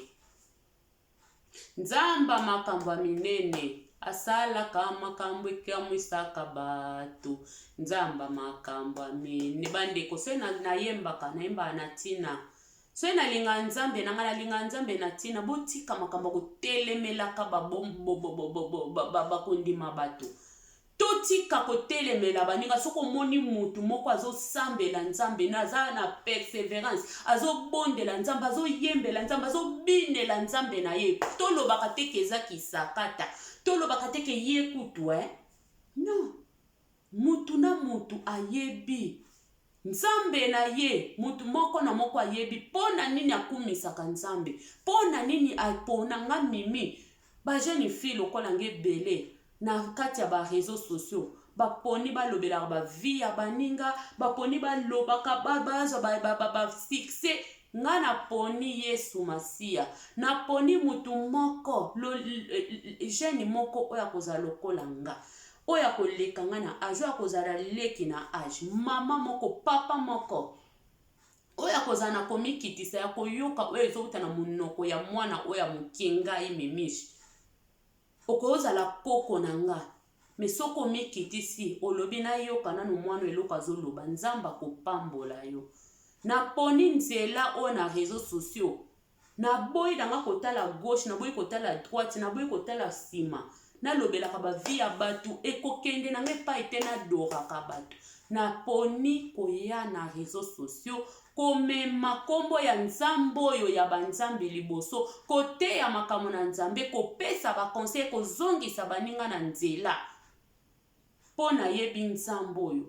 nzamba makambo minene asalaka makambo ekamwisaka bato nzamba makambo minene bandeko se nayembaka na tina so na linga nzambe na ngana linga nzambe na tina botika makambo ko telemelaka bakondima bato totika ko telemela baninga soko moni mutu moko azosambela nzambe naza na perseverance azobondela nzambe azoyembela nzambe azobinela nzambe na ye tolobaka teke eza kisakata tolobaka teke ye kutu non mutu na mutu ayebi nzambe na ye mutu moko na moko ayebi pona nini akumisaka nzambe pona nini apona nga mimi ba jeune fille lokola ngebele na kati ya ba réseaux sociaux baponi balobelaka ba vie ya baninga baponi balobaka ba succès nga naponi Yesu Masia naponi mutu moko jeune moko oya kozala lokola nga oya koleka nga na age oya kozala leki na age mama moko papa moko oya kozala na komikitisa ya koyoka oyo ezouta na monoko ya mwana oya mokenga imemishi okozala koko na nga mesoko mikitisi olobi na yoka nanu mwana eloko azoloba nzamba kopambola yo naponi nzela oyo na réseaux sociaux naboyi nanga kotala gauche naboyi kotala droite naboyi kotala sima nalobelaka bavi ya bato ekokende nanga epai te nadoraka bato naponi koya na réseaux sociaux komema kombo ya nzambe oyo ya banzambe liboso koteya makambo na nzambe kopesa bakonseil kozongisa baninga na nzela mpo nayebi nzambe oyo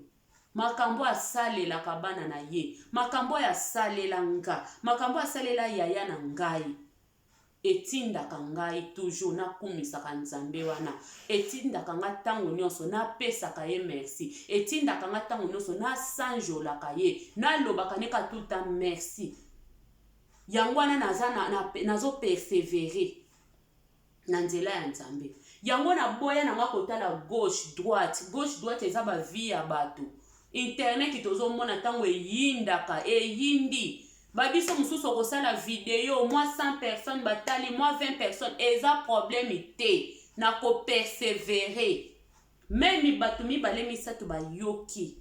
makambo asalelaka bana na ye makambo asalela nga makambo asalela yaya na ngai etindaka ngai toujours nakumisaka nzambe wana etindaka nga ntango nyonso napesaka ye merci etindaka nga ntango nyonso nasanjolaka ye nalobaka neka tuta merci yango wana nazo persevere na nzela ya nzambe yango naboya nanga kotala gauche droite eza bavie ya bato internet tozomona ntango eyindi babiso mususu okosala video moi 100 personnes batali moi 20 personnes eza problème te na ko persevere même bato mibale misato bayoki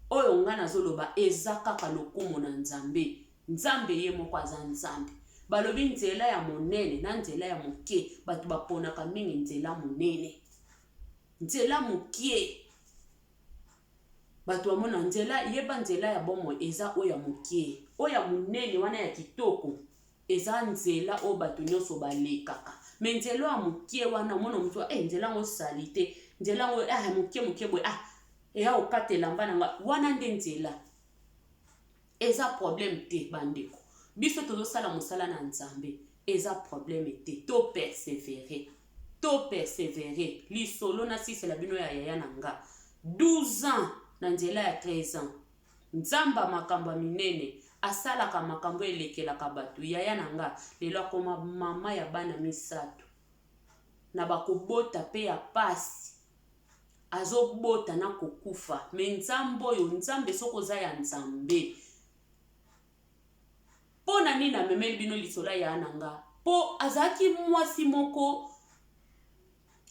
oyo nga nazoloba eza kaka lokumu na nzambe nzambe ye moko aza nzambe balobi nzela ya monene na nzela ya moke bato baponaka mingi nzela monene nzela mokie bato bamona nzela yeba nzela ya bomo eza oya mokie oya monene wana ya kitoko eza nzela o bato nyonso balekaka me nzela ya mokie wana mona mutu nzela ngo salite nzela ngo mokie boy eya okatela mbana nga wana nde nzela eza problème te bandeko biso tozosala mosala na nzambe eza problème te to persevere lisolo na sisela bino ya yaya na nga 12 ans na nzela ya 13 ans nzamba makambo minene asalaka makambo elekelaka bato yaya na nga lelo akoma mama ya bana misato na bakobota pe ya pasi azobota na kokufa me nzambe oyo nzambe soko za ya nzambe po na nini amemeli bino lisola ya na nga po azaki mwasi moko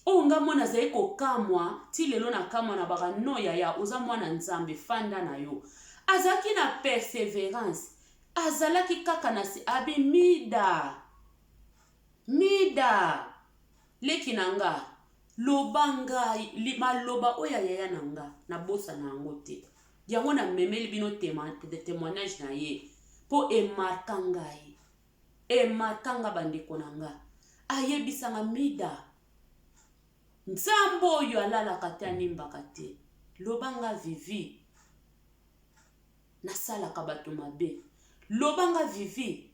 oyo nga mwana azali kokamwa ti lelo na kamwa na baka no yaya oza mwana nzambe fanda na yo azalaki na perseverance azalaki kaka na si abi mida leki na nga loba ngai maloba oyo yaya na nga na bosa na yango te yango na memeli bino témoignage na ye po emarka nga bandeko na nga ayebisanga mida nzambe oyo alalaka te animbaka te lobanga vivi nasalaka bato mabe lobanga vivi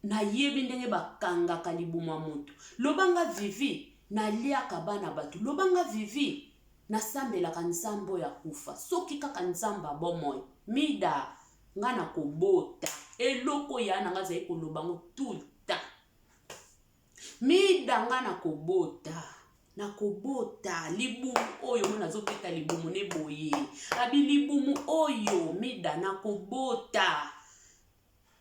nayebi ndenge bakangaka libuma moto lobanga vivi naliaka bana bato lobanga vivi nasambelaka nzambe oyo akufa soki kaka nzambe abomoi mida nga na kobota eloko ya na nga zali koloba ngo tout temps mida nga na kobota libumu oyo mona zopeta libumu ne boye abi libumu oyo mida na kobota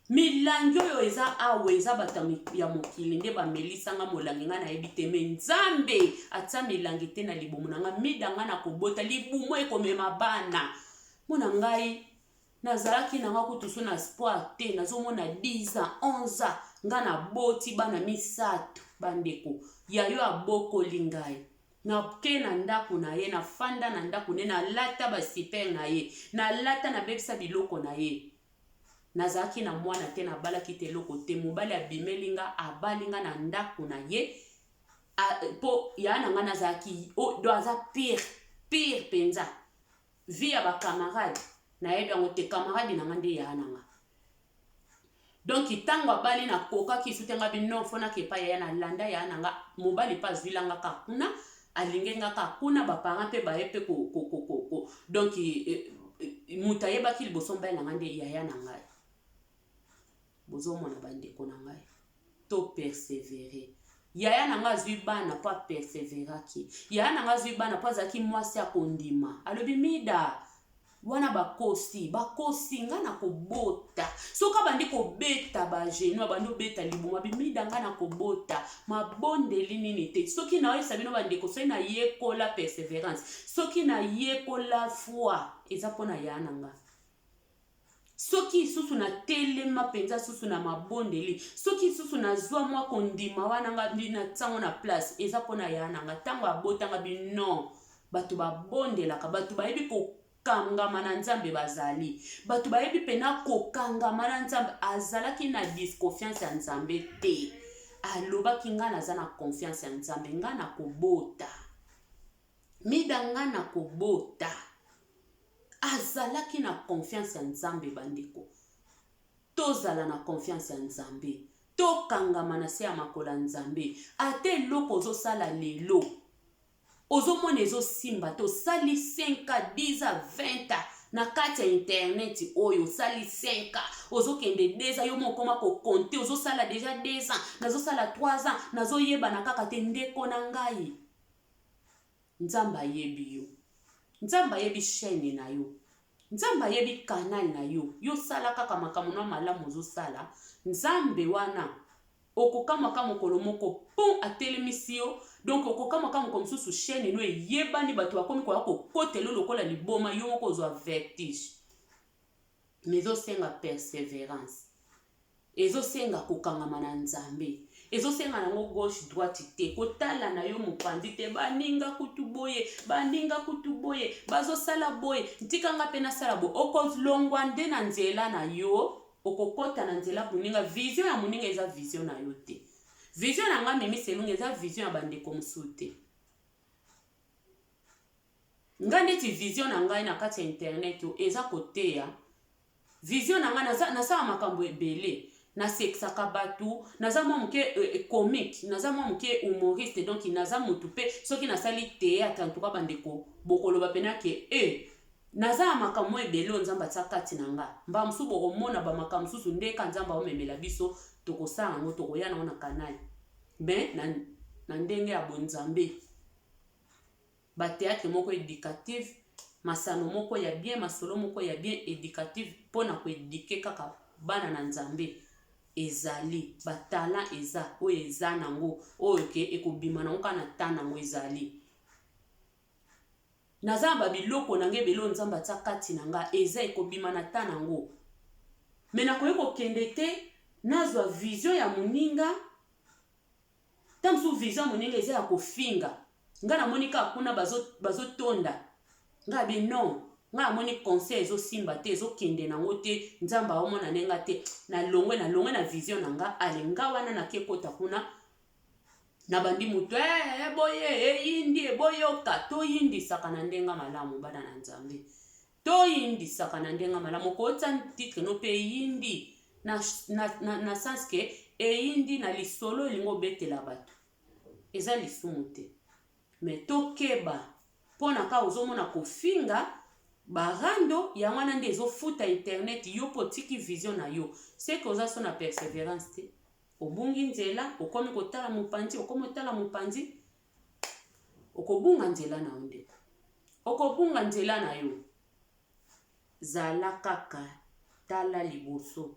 milangi oyo eza awe eza bata ya mokili nde bamelisanga molangi nga nayebi te me nzambe atia milangi te na libumu na nga mida nga na kobota libumu ekomema bana mona ngai nazalaki nanga kutusu na espoir te nazomona 10 ans 11 ans nga na boti bana misato bandeko yayo abokoli ngai nake na ndako na ye nafanda na ndako ne nalata basiper na ye nalata nabebisa biloko na ye nazalaki na mwana te nabalaki te eloko te mobali abimeli nga abali nga na ndako na ye po ya na nga nazalaki do aza pire penza vi ya bakamarade nayebi yango te kamarade na nga nde ya na nga donc ntango abali nakokaki su te nga bino fonaka epai ya nalanda ya na nga mobali mpe azwilangaka kuna alingengaka kuna baparent mpe baye mpe donc moto ayebaki liboso mbali na nga nde yaya na ngai bozomona bandeko na ngai to persevere yaya na nga azwi bana mpo aperseveraki yaya na nga azwi bana mpo azalaki mwasi akondima alobi mida wana bakosi nga na kobota soka bandi kobeta bagenu abandi obeta libuma bimida nga na kobota mabondeli nini te soki naoyesa bino bandeko soki nayekola perseverance soki nayekola foi eza mpona yaya na nga soki susu na telema penza susu na mabondeli soki susu na zwa mwa kondima wana nga na ntango na place eza mpona yaya na nga ntango abotanga bino bato babondelaka bato bayebi kokangama na nzambe bazali bato bayebi pena kokangama na nzambe azalaki na disconfiance ya nzambe te alobaki nga naza na confiance ya nzambe nga na kobota mida nga na kobota azalaki na confiance ya nzambe bandeko tozala na confiance ya nzambe tokangama na se ya makolo ya nzambe ate eloko ozosala lelo ozomona ezosimba te osali 5 10 20 na kati ya internet oyo osali 5 ozokende 2 yo mokoma kokonte ozosala deja 2 ans nazosala 3 ans nazoyebana kaka te ndeko na ngai nzambe ayebi yo nzambe ayebi chaîne na yo nzambe ayebi canal na yo yosala kaka makambo na malamu ozosala nzambe wana okokamaka mokolo moko pon atelemisi yo donc okokamaka mokolo mosusu chaîne no eyebani bato bakomi koya kokotela lokola liboma yo moko ozwa vertige mais ezosenga persévérance ezosenga kokangama na nzambe ezosenga nango gauche droite te kotala na yo mopanzi te baninga kutu boye bazosala boye ntikanga mpe nasala boye okolongwa nde na nzela na yo okokota na nzela moninga vision ya moninga eza vision na yo te vision na nga memi selunga eza vision ya bandeko mosusu te nga ndeti vision na ngai na kati ya internet eza koteya vision na nga nasala makambo ebele nasekisaka bato naza mwa moke comique naza mwa moke humoriste donc naza motu mpe soki nasali théâtre antuka bandeko bokoloba pena ke naza makambo ebele oyo nzambe atia kati na nga mba mosusu bokomona bamakambo mosusu ndeka nzambe aomemela biso tokosala yango tokoya nango na kanali me na ndenge ya bonzambe batéâtre moko éducative masano moko ya bien masolo moko ya bien éducative mpona koéduke kaka bana na nzambe ezali batala eza oyo eza nango oyo ke ekobima nango kana ta nango ezali naza babiloko nange ebele nzambe atia kati na nga eza ekobima na ta nango me nakoki kokende te nazwa vision ya moninga ta mosusu vision ya moninga eza ya kofinga nga namoni kaka kuna bazotonda nga be non nga amoni conseil ezosimba te ezokende nango te nzambe aomona nenga te nalongwe na vision na nga alenga wana nakekota kuna na bandi mutu boye eyindi boyoka toyindisaka na ndenga malamu bana na nzambe toyindisaka na ndenga malamu kota titre no pe eyindi na sens ke eyindi na lisolo elingo betela bato eza lisumu te me tokeba mpona ka ozomona kofinga barando ya wana nde ezofuta internet yo po tiki vision na yo seke oza so na persévérance te obungi nzela okomi kotala mopanzi okomi otala mopanzi okobunga nzela na yo ndeko okobunga nzela na yo zala kaka tala liboso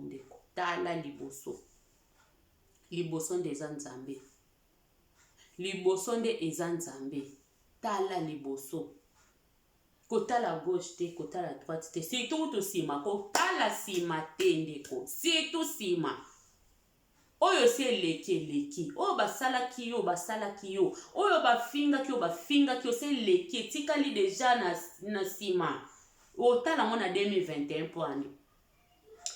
ndeko tala liboso nde eza nzambe liboso nde eza nzambe tala liboso kotala gauche te kotala droite te surtout to sima kotala sima te ndeko surtout sima oyo si eleki oyo basalaki yo oyo bafingaki yo si eleki etikali deja na sima otala ngo na 2021 po ani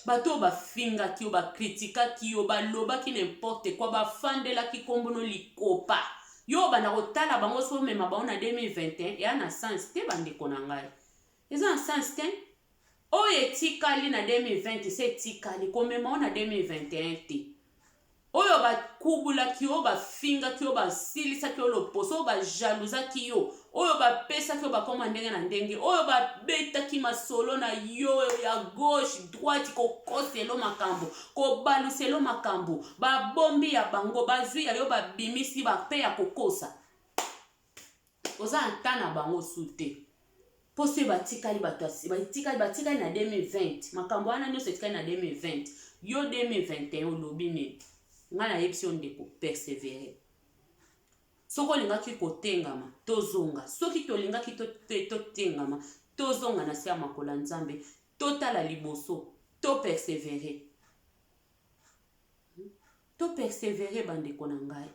bato oyo bafingaki yo bakritikaki yo balobaki n'importe quoi bafandelaki kombono likopa yo banda kotala bango so mema bango na 2021 eya na sens te bandeko na ngai eza na sens te oyo etikali na 2020 se etikali komema ngo na 2021 te oyo bakubulaki yo bafingaki yo basilisaki yo loposo oyo bajaluzaki yo oyo bapesaki yo bakoma ndenge na ndenge oyo babetaki masolo na yo ya gauche droite kokoselo makambo kobaluselo makambo babombi ya bango bazwi ya yo babimisi bape ya kokosa oza ata na bango su te po se batikali batikali na 2020 makambo wana nyonso etikali na 2020 yo 2021 olobi nini nga na yebisi yo ndeko persevere soko olingaki kotengama tozonga soki tolingaki totengama tozonga na se ya makolo ya nzambe totala liboso topersevere bandeko na ngai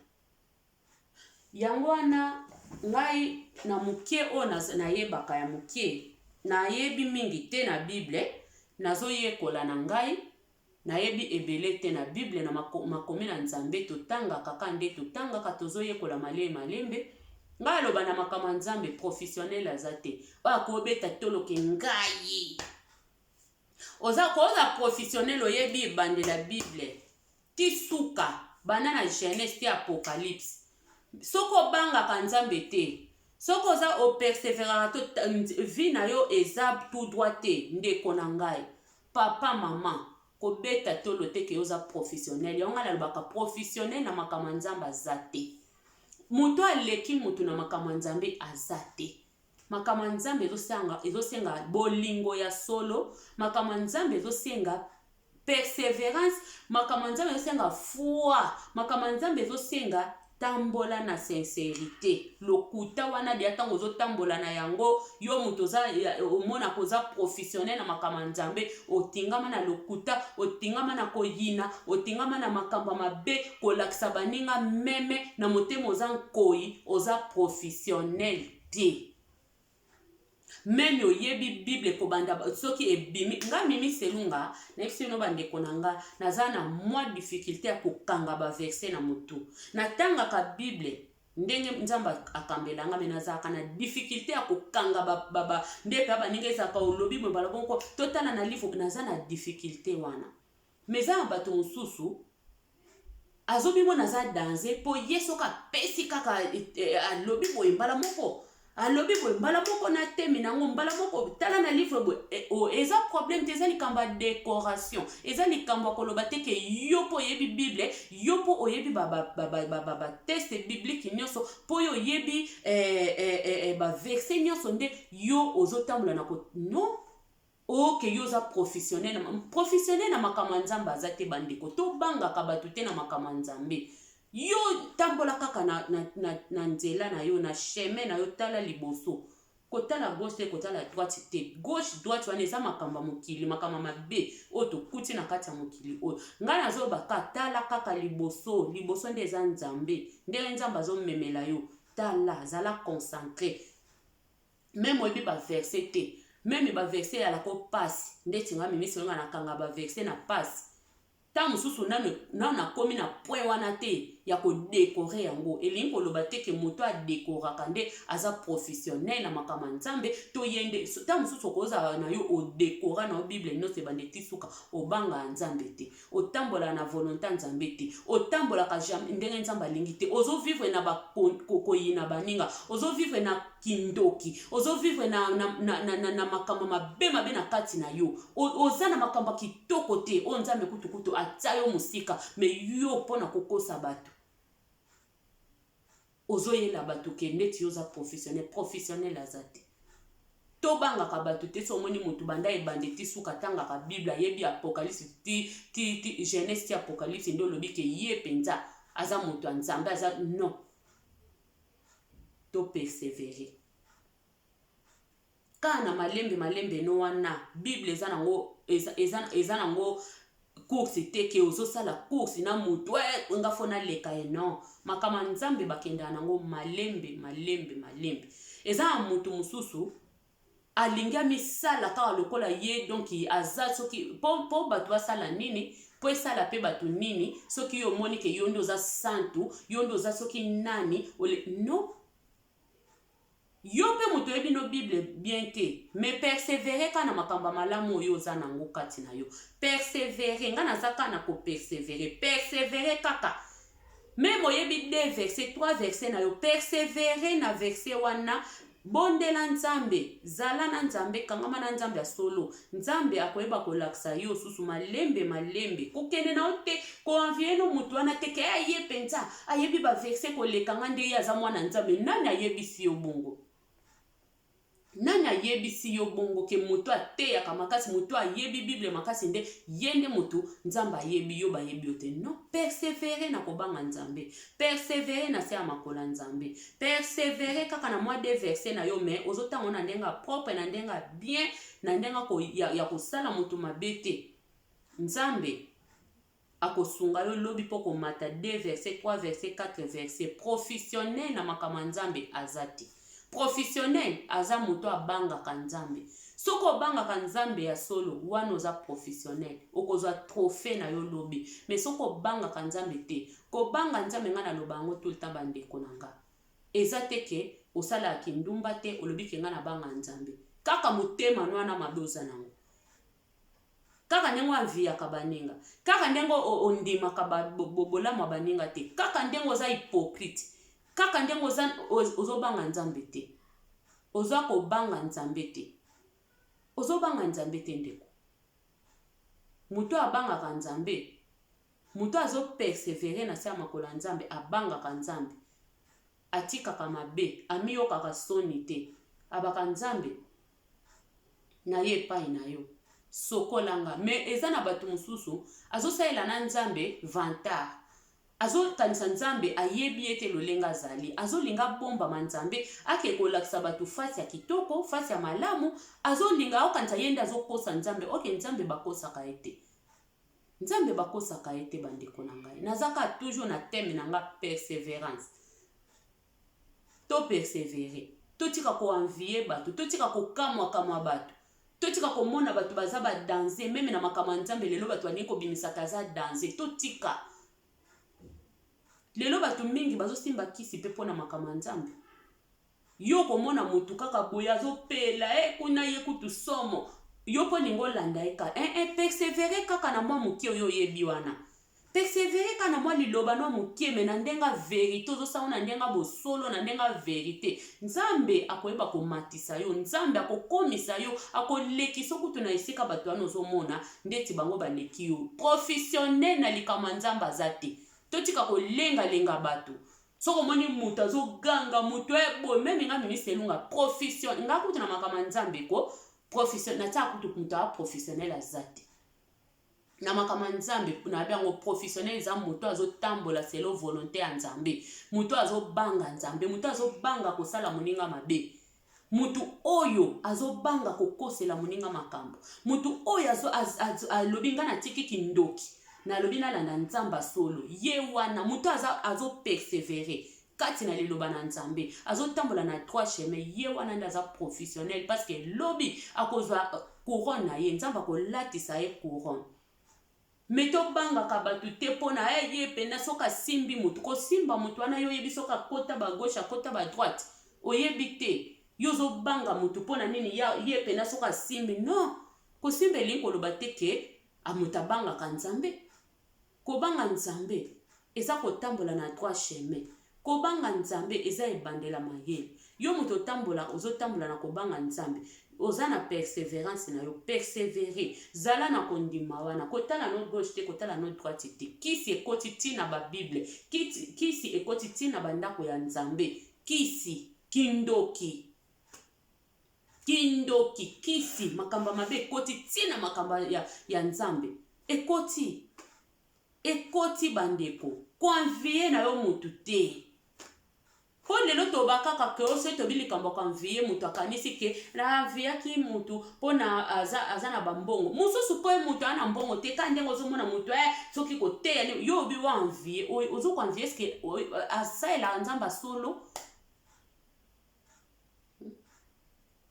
yango wana ngai na mokie oyo nayebaka ya mokie nayebi mingi te na bible nazoyekola na ngai nayebi ebele te na bible na makomi na nzambe totangaka kaka nde totangaka tozoyekola malembe ngai aloba na makambo ya nzambe professionnel aza te oyo akobeta toloke ngai oza professionnel oyebi ebandela bible ti suka bana na Genèse ti Apocalypse soko obangaka nzambe te soko oza operseveraka to vi na yo eza tout droit te ndeko na ngai papa mama kobeta tolo te ke oza professionnel yango alobaka professionnel na makambo nzambe aza te mutu aleki mutu na makambo nzambe aza te makambo nzambe ezosenga bolingo ya solo makambo nzambe ezosenga perseverance makambo nzambe ezosenga foi makambo nzambe ezosenga tambola na sincérité lokuta wana dia tango ozotambola na yango yo mutu oza omona koza professionnel na makambo nzambe otingama na lokuta otingama na koyina otingama na makambo mabe kolakisa baninga meme na motema oza nkoi oza professionnel te meme oyebi bible kobanda soki ebimi nga mimi selunga na yebisi no bandeko na nga naza na mwa difficulté ya kokanga baverse na motu natangaka bible ndenge nzambe akambelanga me nazalaka na difficulté ya kokanga nde mpe baninga ezalaka olobi boye balobonko totala na livre naza na difficulté wana me eza na bato mosusu azobimo naza danger mpo ye soki apesi kaka alobi boye mbala moko alobi boye mbala moko na temi nango mbala moko tala na livre boye eza problème te eza likambo ya décoration eza likambo ya koloba te ke yo mpo oyebi bible yo mpo oyebi bateste biblique nyonso mpo yo oyebi baverse nyonso nde yo ozotambola na no oke yo oza professionnel na makambo ya nzambe aza te bandeko tobangaka bato te na makambo ya nzambe yo tambola kaka na nzela na yo na chemin na yo tala liboso kotala gauche te kotala droite te gauche droite wana eza makambo ya mokili makambo mabe oyo tokuti na kati ya mokili oyo ngai nazobaka tala kaka liboso nde eza nzambe ndenge nzambe azomemela yo tala zala concentré meme oyebi baverse te meme baverse yalako pasi ndeti nga mimisi nga nakanga baverse na pasi ta mosusu nano nakomi na point wana te ya kodekore yango elingi koloba te ke moto adekoraka nde aza professionnel na makambo ya nzambe to yende ta mosusu okozala na yo odekora na yo bible nyonso ebande ti suka obanga ya nzambe te otambola na volonté nzambe te otambolaka ndenge nzambe alingi te ozovivre na koyina baninga ozovivre na kindoki ozovivre na makambo mabe na kati na yo oza na makambo kitoko te oyo nzambe kutukutu atia yo mosika me yo mpona kokosa bato ozoyela bato ke ndeti yo oza professionnel aza te tobangaka bato te so omoni motu banda ebande ti suka tangaka bible ayebi apocalypse ti Genèse ti apocalypse nde olobi ke ye mpenza aza moto ya nzambe aza non to persevere kana malembe no wana Bible eza nango course teke ozosala course na mutu nga fona leka non makama nzambe bakenda nango malembe eza mutu mususu alinga misala kaka lokola ye donc aza soki po batu basala nini po esala pe batu nini soki yo moni ke yondo za santu yondo za soki nani ole no yo pe mutu yebi no Bible bien te mais persévérer kana makamba malamu oyo za nango kati na yo persévérer nga nazaka na ko persévérer kaka même oyebi 2 versets 3 versets na yo persévérer na verset wana bondela nzambe zala na nzambe kangama na nzambe ya solo nzambe akoyeba kolakisa yo susu malembe kokende na ote ko envier no mutu wana teke aye penza ayebi ba verset kolekanga nde ya za mwana nzambe nani ayebisi yo bongo nani ayebisi yo bongo ke mutu ateyaka makasi mutu ayebi Bible makasi nde yende mutu nzamba ayebi yo bayebi yo te non persévérer na kobanga nzambe persévérer na se ya makola nzambe persévérer kaka na mwa 2 versets na yo mais ozotango na ndenga propre na ndenga bien na ndenga ya kosala mutu mabe te nzambe akosunga yo lobi po komata 2 versets 3 versets 4 versets professionnel na makama nzambe azati professionnel aza muto abangaka nzambe soko bangaka nzambe ya solo wana oza professionnel okozwa trophée na yo lobi mais soko bangaka nzambe te ko banga nzambe nga na lobango tout le temps bandeko nanga eza teke osala kindumba te olobi ke nga na banga nzambe kaka mutema nwana madoza nango kaka ndengo aviyaka baninga kaka ndengo ondimaka bolamu baninga te kaka ndengo oza hypocrite kaka ndengo ozobanga nzambe te oza kobanga nzambe te ozobanga nzambe te ndeko mutu abangaka nzambe mutu azopersévérer na se ya makola nzambe abangaka nzambe atikaka mabe amiyokaka soni te abaka nzambe na ye epai na yo sokolanga mais eza na bato mususu azosalela na nzambe vantard azokanisa nzambe ayebi ete lolenga azali azolinga bomba manzambe ake kolakisa bato fasi ya kitoko fasi ya malamu azolinga okanisa yende azokosa nzambe oke nzambe bakosaka ete nzambe bakosaka ete bandeko na ngai nazaka toujours na thème na nga persévérance to persévérer totika ko envier bato totika ko kamwa bato totika ko mona bato baza ba danser même na makama nzambe lelo bato bani ko bimisaka za danser totika lelo bato mingi bazosimba kisi pe pona makama nzambe yo komona mutu kaka boya azopela kuna ye kutu somo yo po ningo landa eka persévérer kaka na mwa mukie oyo yebi wana persévérer kana mwa liloba no mukie me na ndenga vérité ozosala na ndenga bosolo na ndenga vérité nzambe akoyeba komatisa yo nzambe akokomisa yo akolekisa kutu na esika bato wana ozomona ndeti bango baleki yo professionnel na likama nzambe azate totika kolenga bato soko moni mutu azoganga mutu ebo meme nga ministre lunga professionnel nga kutu na makama nzambe ko professionnel na kutu mutu a professionnel azate na makama nzambe na biango professionnel za mutu azotambola selo volonté ya nzambe mutu azobanga nzambe mutu azobanga kosala moninga mabe mutu oyo azobanga kokosela moninga makambo mutu oyo alobi nga na tiki kindoki na lobi na landa nzamba solo ye wana mutu azopersévérer kati na liloba na nzambe azotambola na 3 chemin ye wana nda aza professionnel parce que lobi akozwa couronne na ye nzamba kolatisa ye couronne meto banga kabatu te pona ye pena soka simbi mutu ko simba mutu wana yo yebi soka kota ba gauche kota ba droite oyebi te yozo banga mutu pona nini ya ye pena soka simbi non ko simbe linko loba teke amutabanga kanzambe ko banga nzambe eza kotambola na 3 chemin ko banga nzambe eza ebandela mayele yo mutu otambola ozotambola na ko banga nzambe oza na persévérance na yo persévérer zala na kondima wana kotala no gauche te kotala no droite te kisi ekoti tina ba Bible kisi ekoti tina bandako ya nzambe kisi kindoki kisi makamba mabe ekoti tina makamba ya nzambe ekoti bandeko konvie na yo mutu te Po lelo tobakaka ke ose tobilikambo kanviye mutu akanisi ke na viaki mutu pona aza na bambongo mususu po mutu ana mbongo te kande ngozomona mutu soki koteya yo bi wa envier ozo ko envier eske asaela nzamba solo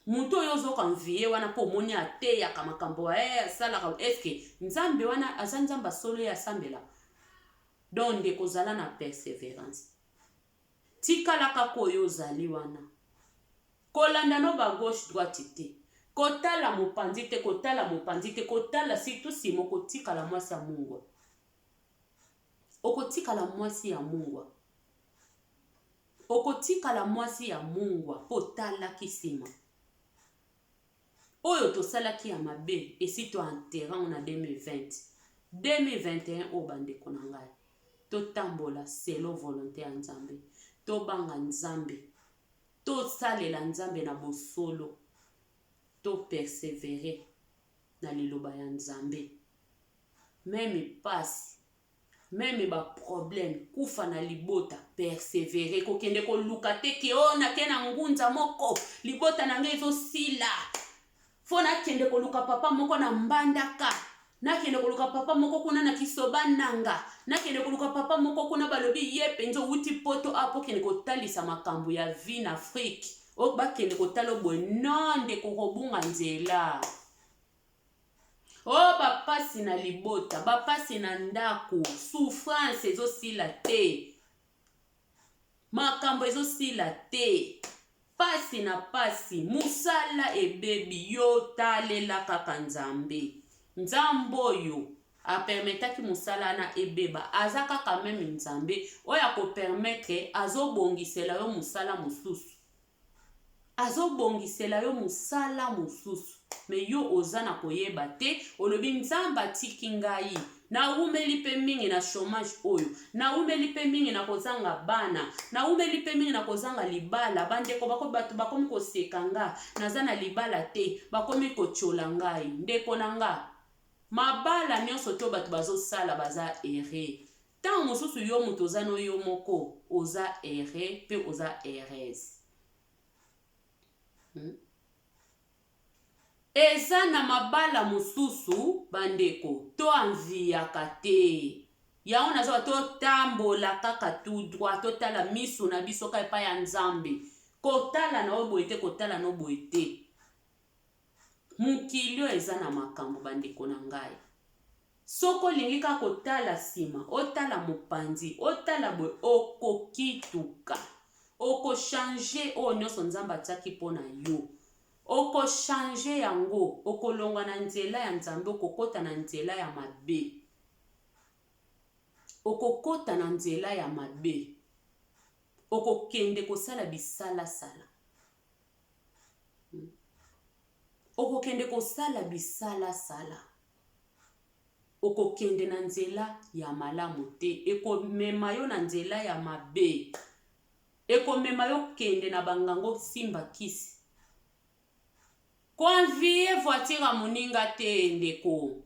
mutu oyo ozo ko envier wana po moni ateya kamakambo asala eske nzambe wana aza nzamba solo ya sambela donc de kozala na persévérance tikalaka koyo ozali wana kolanda no ba gauche droite te kotala mopanzi te kotala surtout si mokotikala mwasi ya Mungu okotikala mwasi ya Mungu po tala kisima oyo tosalaki ya mabe esi to enterrant na 2021 o bandeko na ngai totambola selo volonté ya Nzambe tobanga Nzambe tosalela Nzambe na bosolo to persévérer na liloba ya Nzambe même passe même ba problème kufa na libota persévérer kokende ko luka te ke ona ke na ngunza moko libota na ngai sila fona kende ko luka papa moko na mbandaka na kende ko luka papa moko kuna na kisoba nanga na kende ko luka papa moko kuna balobi yepe nzo wuti poto apo kende ko talisa makambo ya vie na Afrique o ba kende ko talo bononde ko kobunga nzela o bapasi na libota bapasi na ndako souffrance ezosila te makambo ezosila te pasi na pasi musala ebebi yo talela kaka Nzambe oyo apermetaki musala na ebeba aza kaka meme Nzambe oyo akopermettre azobongisela yo musala mosusu me yo oza na koyeba te olobi Nzambe atiki ngai na umeli pe mingi na chômage oyo na umeli pe mingi na kozanga bana na umeli pe mingi na kozanga libala bandeko bato bakomi koseka nga naza na libala te bakomi kochola ngai ndeko na nga mabala nyonso to bato bazosala baza erreur tant mosusu yo mutu oza no yo moko oza erreur pe oza erreurs eza na mabala mosusu bandeko to anviaka te yaona nazo totambola kaka tout droit totala misu na biso ka epai ya Nzambe kotala na oboye te kotala no boye te mukilio eza na makambo bandeko na ngai soko lingi ka kotala sima otala mopanzi otala boye okokituka oko changer o nyonso Nzambe ataki pona yo oko changer yango okolongwa na nzela ya Nzambe okokota na nzela ya mabe okokota na nzela ya mabe okokende kosala bisala sala okokende kosala bisala sala okokende na nzela ya malamu te ekomema yo na nzela ya mabe ekomema yo kende na bangango simba kisi konvie voiture moninga te ndeko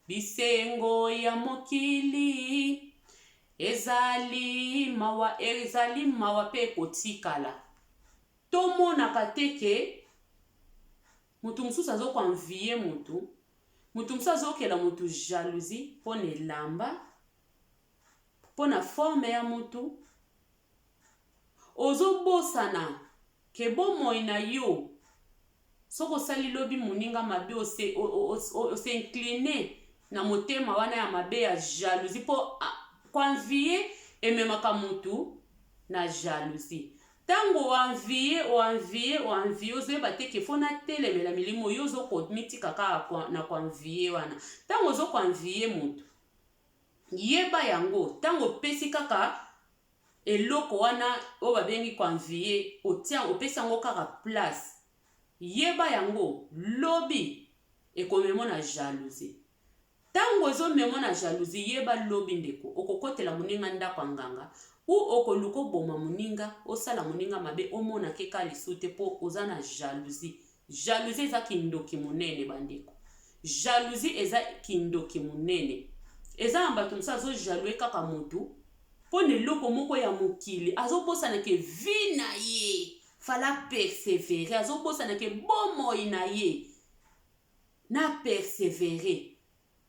bisengo ya mokili ezali mawa pe kotikala tomonaka teke mutu mususu azokonvie mutu mususu azokela mutu jalousie pona elamba pona forme ya mutu ozobosana ke bomoi na yo soko sali lobi moninga mabe ose incliné na motema wana ya mabe ya jalousie po konvie ememaka mutu na jalousie tango oanvie ozoyeba te ke fona telemela milimo yo ozokomitika kaka na konvie wana tango ozokonvie mutu yeba yango tango opesi kaka eloko wana o babengi konvie opesi yango kaka place yeba yango lobi ekomemo na jalousie tango ezomemo na jalousie yeba lobi ndeko okokotela moninga ndako nganga u okoluka oboma moninga osala moninga mabe omona keka lisu te po oza na jalousie eza kindoki monene bandeko jalousie eza kindoki monene eza na bato mosusu azojaloue kaka motu mpo na eloko moko ya mokili azobosana ke vi na ye fala persevere, azobosana ke bomoi na ye na persevere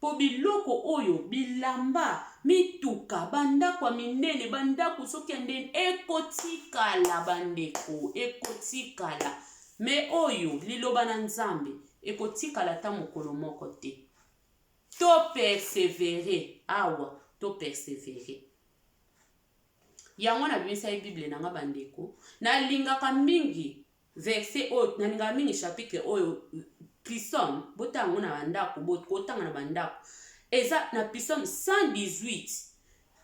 po biloko oyo bilamba mituka bandako minene bandako soki ndeni ekotikala bandeko ekotikala me oyo liloba na Nzambe ekotikala ta mokolo moko te. To persevere awa to persevere yango na bimisa ye Bible nanga bandeko na lingaka mingi verset oyo na lingaka mingi chapitre oyo Psalm botango na bandako botanga na bandako eza na Psalm 118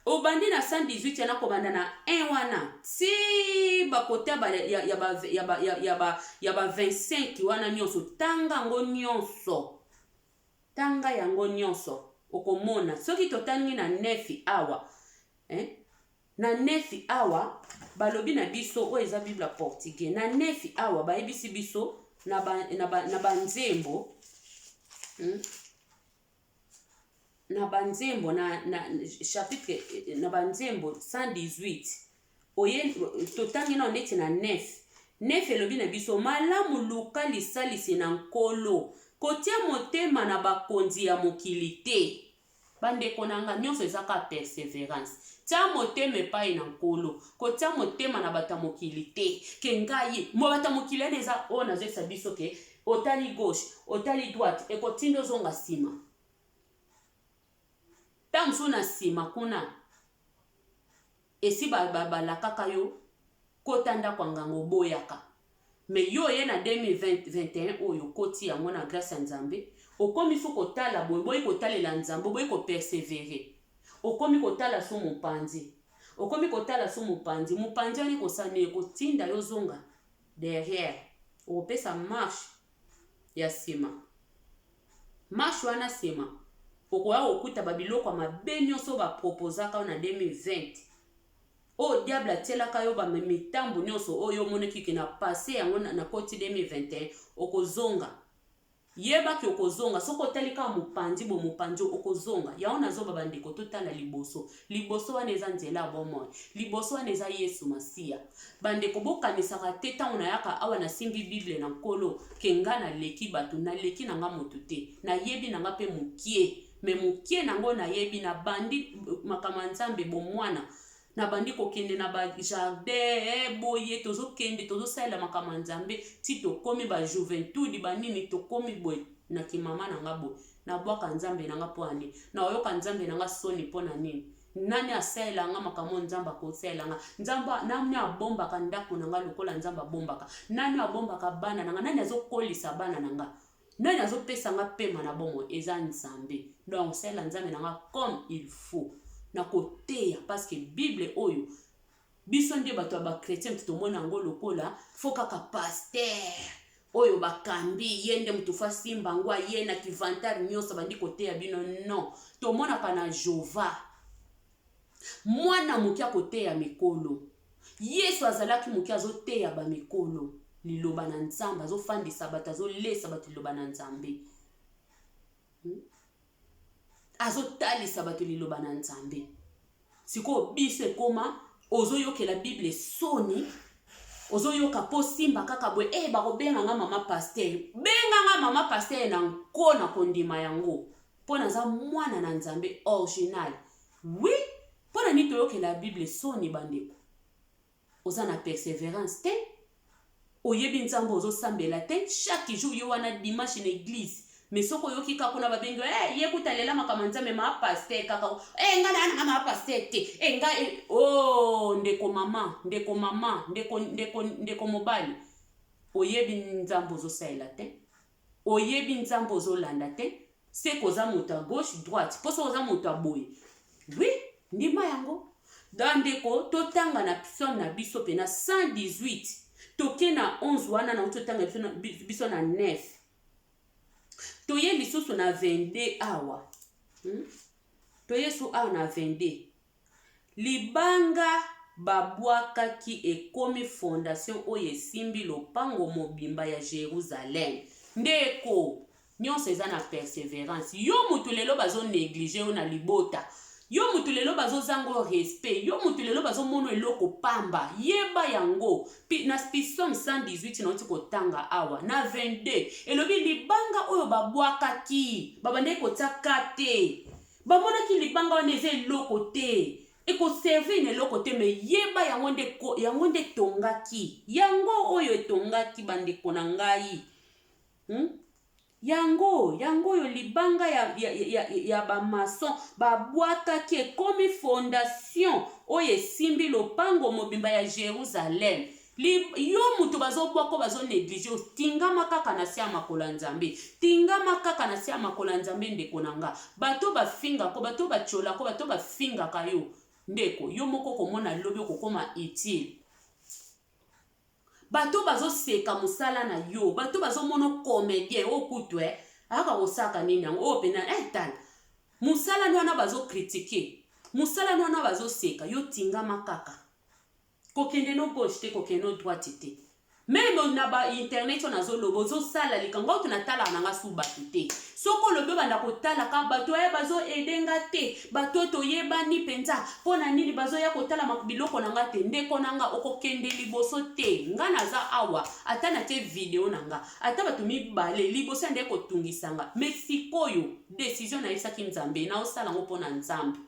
obandi na 118 yana kobanda na 1 wana ti bakota ya ba 25 wana nyonso tanga yango nyonso okomona soki totangi na 9 awa na 9 awa balobi na biso oyo eza Bible portugais na 9 awa bayebisi biso na banzembo na banzembo na chapitre na banzembo 118 oye totangi na neti na 9 elobi na biso malamu luka lisalisi na nkolo kotia motema na bakonzi ya mokili te. Bandeko nanga nyonso ezaka perseverance tia motema epai na nkolo kotia motema na bata mokili te ke ngai mo bata mokili ene eza oyo nazwesa biso ke otali gauche otali droite ekotinda ozonga nsima ta mosusu na nsima kuna esi balakaka yo kota ndako ngango boyaka me yo ye na 2021 oyo koti yango na grâce ya Nzambe okomi su kotala boyi kotalela Nzambe boyi kopersevere okomi kotala su mopanzi mopanzi wani kosani kotinda yo zonga derrière okopesa marche ya sima marche wana sima okoya kokuta babiloko mabe nyonso bapropozaka na 2020 o diable atielaka yo bamitambo nyonso oyo omonaki ke na passé yango na koti 2021 okozonga yebaki okozonga soko otalika mopanzi mopanzi okozonga yango nazoba bandeko totala liboso wana eza nzela bomoi liboso wana eza Yesu Masiya bandeko bokanisaka te ntango nayaka awa nasimbi Bible na nkolo ke nga naleki bato naleki nanga moto te nayebi nanga mpe mokie me mokie nango nayebi na bandi makambo ya Nzambe bomwana na bandi kokende na ba jardin boye tozokende tozosalela makambo ya Nzambe ti tokomi ba juventude banini tokomi boye na kimama nanga boye na bwaka Nzambe nanga po ani na oyoka Nzambe nanga soni po na nini nani asalela nga makambo Nzambe akosalela nga Nzambe nani abombaka ndako nanga lokola Nzambe abombaka nani abombaka bana nanga nani azokolisa bana nanga nani azopesa nga pema na bomo eza Nzambe donc salela Nzambe nanga comme il faut na koteya parce que Bible oyo biso nde bato ya bakretien tomona ngo lokola fo kaka pasteur oyo bakambi yende mutu fasimba ngwa ye na kivantari nyonso bandi koteya bino non tomona kana Jova mwana mokia koteya mikolo Yesu azalaki mokia azoteya ba mikolo liloba na Nzambe azofandisa bato azolesa bato liloba na Nzambe azotalisa bato liloba na Nzambe siko biso ekoma ozoyokela Bible soni ozoyoka po simba kaka bwe bakobenga nga mama pasteur benga nga mama pasteur na nkona kondima yango po naza mwana na Nzambe original oui po na nito yokela Bible soni bandeko oza na perseverance te oyebi Nzambe ozosambela te chaque jour yo wana dimanche na église mais soko yoki kako na babengo ye kutalela makambo Nzambe ma pasteur kaka nga na ma pasteur te nga ndeko mobali oyebi Nzambe ozosalela te oyebi Nzambe ozolanda te se koza moto à gauche droite poso koza moto aboye oui ndima yango dandeko totanga na Psalm na biso pe na 118 toke na 11 wana na totanga biso na 9 toye lisusu na 22 awa toye su awa na 22 libanga babwakaki ekomi fondation oyo esimbi lopango mobimba ya Jérusalem ndeko nyonso eza na perseverance yo mutu lelo bazo néglige yo na libota yo mutu mutu lelo bazozango respect, yo mutu lelo bazomono eloko pamba, yeba yango. Na Psalm 118 na otiko tanga awa, na 22, elobi libanga oyo babwaka ki, babande kotiaka te. Bamona ki libanga wana eza eloko te. Eko servi ne eloko te, me yeba yango nde tongaki. Yango oyo etongaki bandeko na ngai. Yango yo libanga ya ba maçon babwaka ki ekomi fondation oyo esimbi lopango mobimba ya Jérusalem. Yo mutu bazobwako bazo néglige, tingama kaka na si ya makolo ya Nzambe. Tingama kaka na si ya makolo ya Nzambe ndeko na nga. Bato bafinga ko, bato bachola ko, bato bafinga ka yo. Ndeko, yo moko komona lobi kokoma utile. Bato bazo seka musala na yo, bato bazo mono comédien okutwe, aka osaka nini yango o pena tala. Musala nwana bazo critiquer, musala nwana bazo seka, yo tingama kaka. Kokende no gauche te, kokende no droite te. Même na ba internet on azo lobo zo sala likango tunatala nanga subatu te. Soko lobo banda kotala ka bato bazo edenga te, bato to yebani penza pona nini bazo ya kotala makubiloko nanga te, ndeko nanga okokende liboso te. Nga naza awa atana te video nanga, ata bato mibale liboso ndeko tungisanga. Mexico yo décision na Isaki Nzambe na osala ngo pona Nzambe.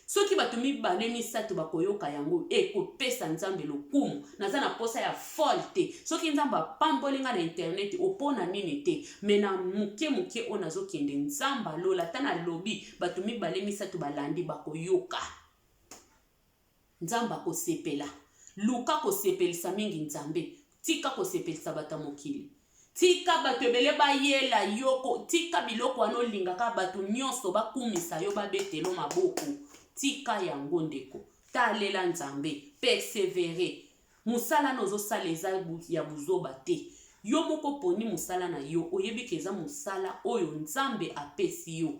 Soki bato mibale misato bakoyoka yango ekopesa Nzambe lokumu, naza na posa ya folte. Soki Nzamba pambolinga na internet opona nini te, mena muke onazo kende Nzamba lola tana lobi bato mibale misato balandi bakoyoka. Nzamba ko sepela, luka ko sepelisa mingi Nzambe, tika ko sepelisa bata mokili. Tika bato ebele bayela yoko, tika biloko ano lingaka bato nyonso bakumisa yo babetelo maboko. Tika yango ndeko, talela Nzambe, persévérer. Musala nozo saleza ya buzoba te. Yo moko poni musala na yo, oyebi keza musala oyo Nzambe apesi yo.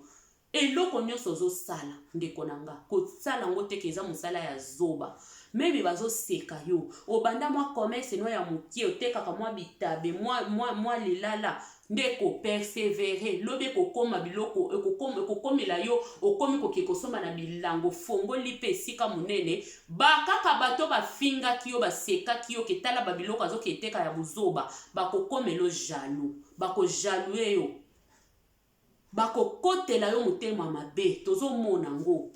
Eloko nyonso zo sala ndeko nanga, ko sala ngo te keza musala ya zoba. Maybe bazo seka yo, obanda mwa commerce no ya mukie, otekaka mwa bitabe, mwa lilala. Ndeko persévérer, lobe kokoma biloko, kokomela yo, okomi kokekosoma na bilango, fongo lipe sika munene, bakaka bato bafinga kiyo, baseka kiyo, ketala babiloko azo keteka ya buzoba, bakokomelo jaloux, bako jaloux yo, bako kotela yo mutema mabe, tozo mona ngo,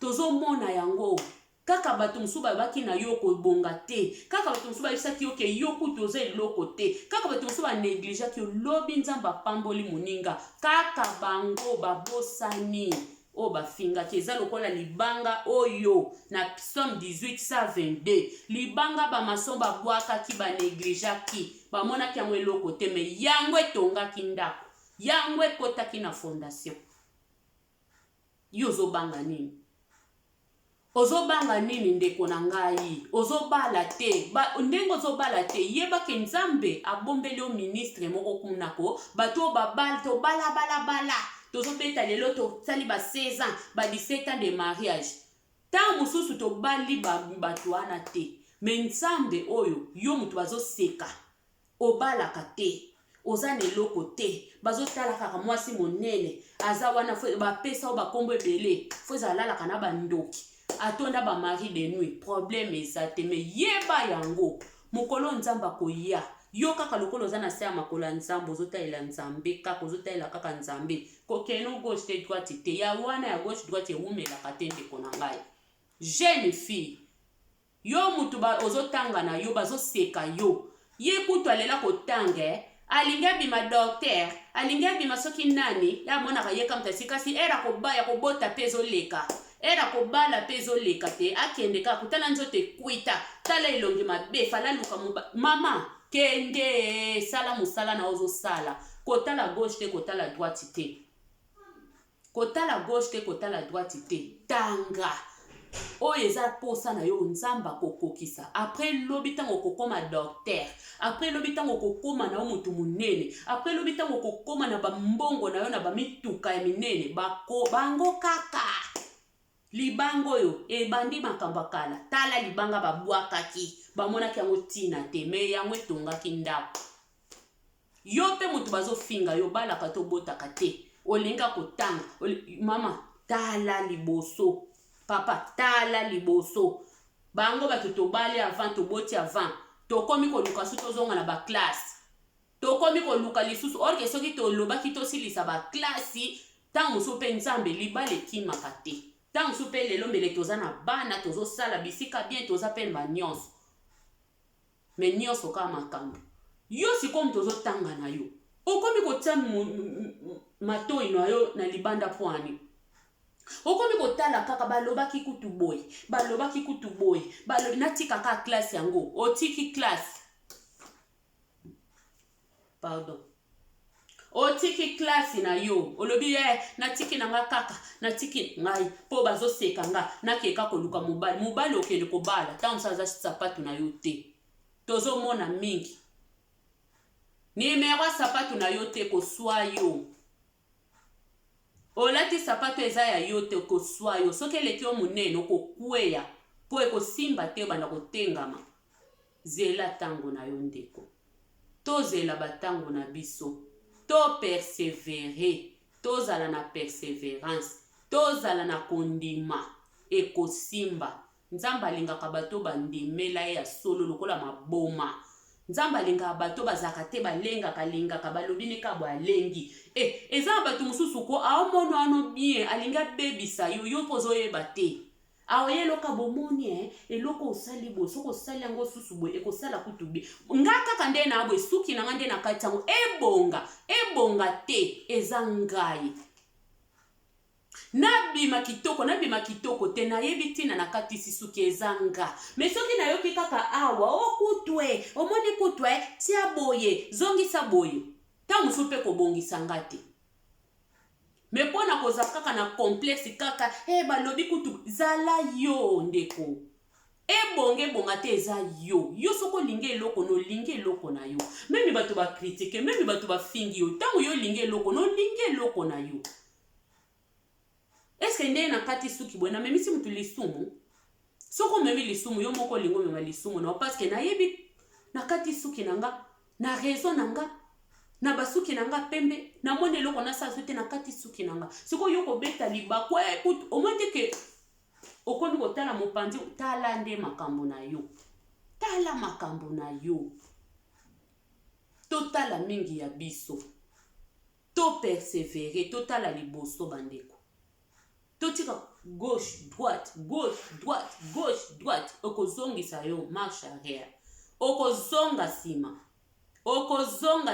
tozo mona yango. Kaka bato musuba baki na yo ko bonga te, kaka bato musuba bisaki yo ke yo kutoze eloko te, kaka bato musuba néglige ki lobi Nzamba pamboli muninga, kaka bango babosani o bafinga ki eza lokola libanga oyo na Psalm 18:22, libanga ba maçon babwaka ki ba néglige ki, ba mona ki yango eloko te, me yango etonga ki ndako, yango ekota ki na fondation. Yo zo banga nini? Ozobanga nini ndeko na ngai? Ozobala te. Ndengo ozobala te. Yeba ke Nzambe abombeli o ministre moko kunako. Bato babal to bala. Tozobeta lelo to sali ba 16 ans, ba 17 ans de mariage. Ta mususu to bali bato wana te. Me Nzambe oyo yo mutu bazoseka. Obalaka te. Ozane loko te. Bazotala kaka mwasi monene. Aza wana bapesa o bakombo ebele. Foza lalaka na bandoki. Atonda ba mari de nuit, problème ezate, me yeba yango, mukolo Nzamba koya, yo kaka lokolo zana se ya makolo Nzambo, zota ila Nzambe, kaka zota ila kaka Nzambe, kokeno gauche te droite te, ya wana ya gauche droite umela katende konangai. Jeune fille, yo mutu ozotanga na yo, bazoseka yo, ye kutu alela kotange, alinga bima docteur, alinga bima soki nani, ya mona kayeka mtasika si era kobaya kobota pezo leka. Era kobala pezo leka te, akende ka kutala nzote kuita, tala ilongi mabe, fala luka mama, kende sala musala na ozo sala, kotala gauche te, kotala droite te. Kotala gauche te, kotala droite te. Tanga. Oyo eza posa na yo Nzamba kokokisa. Après lobi tango kokoma docteur, après lobi tango kokoma na mutu munene, après lobi tango kokoma na ba mbongo na yo na ba mituka ya minene, bango kaka. Libango yo, ebandi makambakala, tala libanga babwakaki, bamona ki yango tina te, me yango etongaki ndako. Yo pe mutu bazo finga, yo balaka to botaka te, olinga kotanga, mama, tala liboso, papa tala liboso bango bato tobali avant toboti avant tokomi koluka su tozonga na baklase tokomi koluka lisusu orke soki tolobaki tosilisa baklasi ntango mosusu mpe nzambe libala ekimaka te ntango mosusu mpe lelo mbele toza na bana tozosala bisika bien toza mpe banyonso me nyonso kaka makambo yo sikomi tozotanga na yo okomi kotia matoi na yo na libanda pwani okomi kotala kaka balobaki kutu boye balobaki kutu boye natika kaka klase yango otiki klase pardon otiki klase na yo olobi natiki na nga kaka natiki ngai mpo bazoseka nga nakeka koluka mobali okende kobala ntango mosu aza sapatu na yo te tozomona mingi nimero sapatu na yo te koswa yo olati sapatu eza ya yo te koswa yo soki eleki yo monene okokweya mpo ekosimba te banda kotengama zela ntango na yo ndeko tozela batango na biso topersevere tozala na perseverance tozala na kondima ekosimba nzambe alingaka bato bandimela ye ya solo lokola maboma nzambe alingaka bato bazalaka te balingaka balobi nekabo alengi eza na bato mosusu ko aomona wano bien alingi abebisa yo mpo ozoyeba te aoye eloka bomoni eloko osali boye soki osali yango susu boye ekosala kutu bie nga kaka nde na boye suki na nga nde na kati yango ebonga te eza ngai nabima kitoko te nayebi ntina na kati sisuki eza nga me soki nayoki kaka awa okutwe omoni kutwe tia boye zongisa boye ntango mosusu mpe kobongisa nga te me mpo na kozala kaka na complexe kaka balobi kutu zala yo ndeko ebonga te eza yo soko olingi eloko nolingi eloko na yo memi bato bakritike memi bato bafingi yo ntango yo olingi eloko nolingi eloko na yo eske nde na kati suki boye namemisi mutu lisumu soko omemi lisumu yo moko olingi omema lisumu na parce que nayebi na kati suki na nga na raison na nga na basuki na nga pembe namoni eloko nasala so te na kati suki na nga sikoyo yo kobeta libakwa écoute omoni ke okomi kotala mopanzi tala nde makambo na yo tala makambo na yo totala mingi ya biso topersevere totala liboso bandeko totika gauche droite okozongisa yo marche arrière okozonga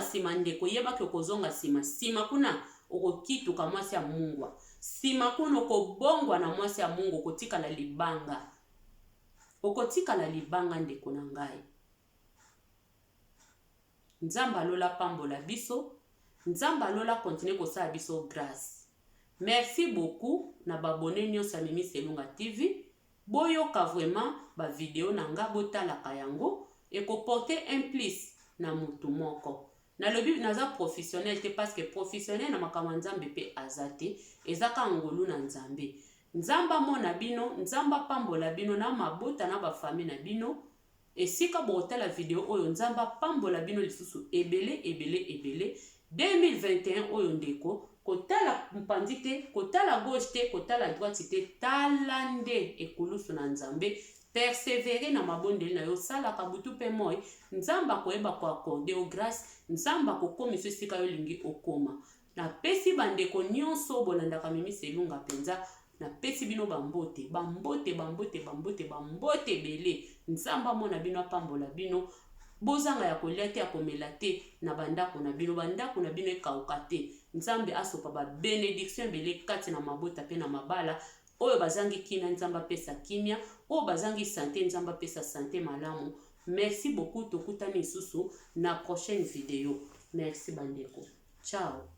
sima ndeko yebaki okozonga sima kuna okokituka mwasi ya mungwa sima kuna okobongwa na mwasi ya mungu okotikala libanga ndeko na ngai nzamba alola pambola biso nzamba alola continue kosala biso grâce. Merci beaucoup na babone nyonso ya Mimi Selunga TV. Boyoka vraiment ba video na nga botalaka yango ekoporter un plus na mutu moko. Na lobi naza professionnel te parce que professionnel na makambo nzambe pe azate ezaka ngolu na nzambe. Nzamba mona bino, nzamba pambola bino na mabota na ba famille na bino. Esika botala video oyo nzamba pambola bino lisusu ebele 2021 oyo ndeko kotala mpandi te, kotala gauche te, kotala droite te, tala nde ekulusu na nzambe, persevere na mabondeli na yo salaka butu pe moi, nzamba koyeba ko accorde o grâce, nzamba kokomisa esika yo lingi okoma. Na pesi bandeko nyonso bolandaka Mimi Selunga penza, na pesi bino bambote bele, nzamba mona bino apambola bino, bozanga ya kolia te ya komela te na bandako na bino ekauka te. Nzambe asopa ba benediction bele kati na mabota pe na mabala, oyo bazangi kina nzamba pesa kimia, oyo bazangi santé nzamba pesa santé malamu. Merci beaucoup, tokutani susu na prochaine vidéo. Merci bandeko. Ciao.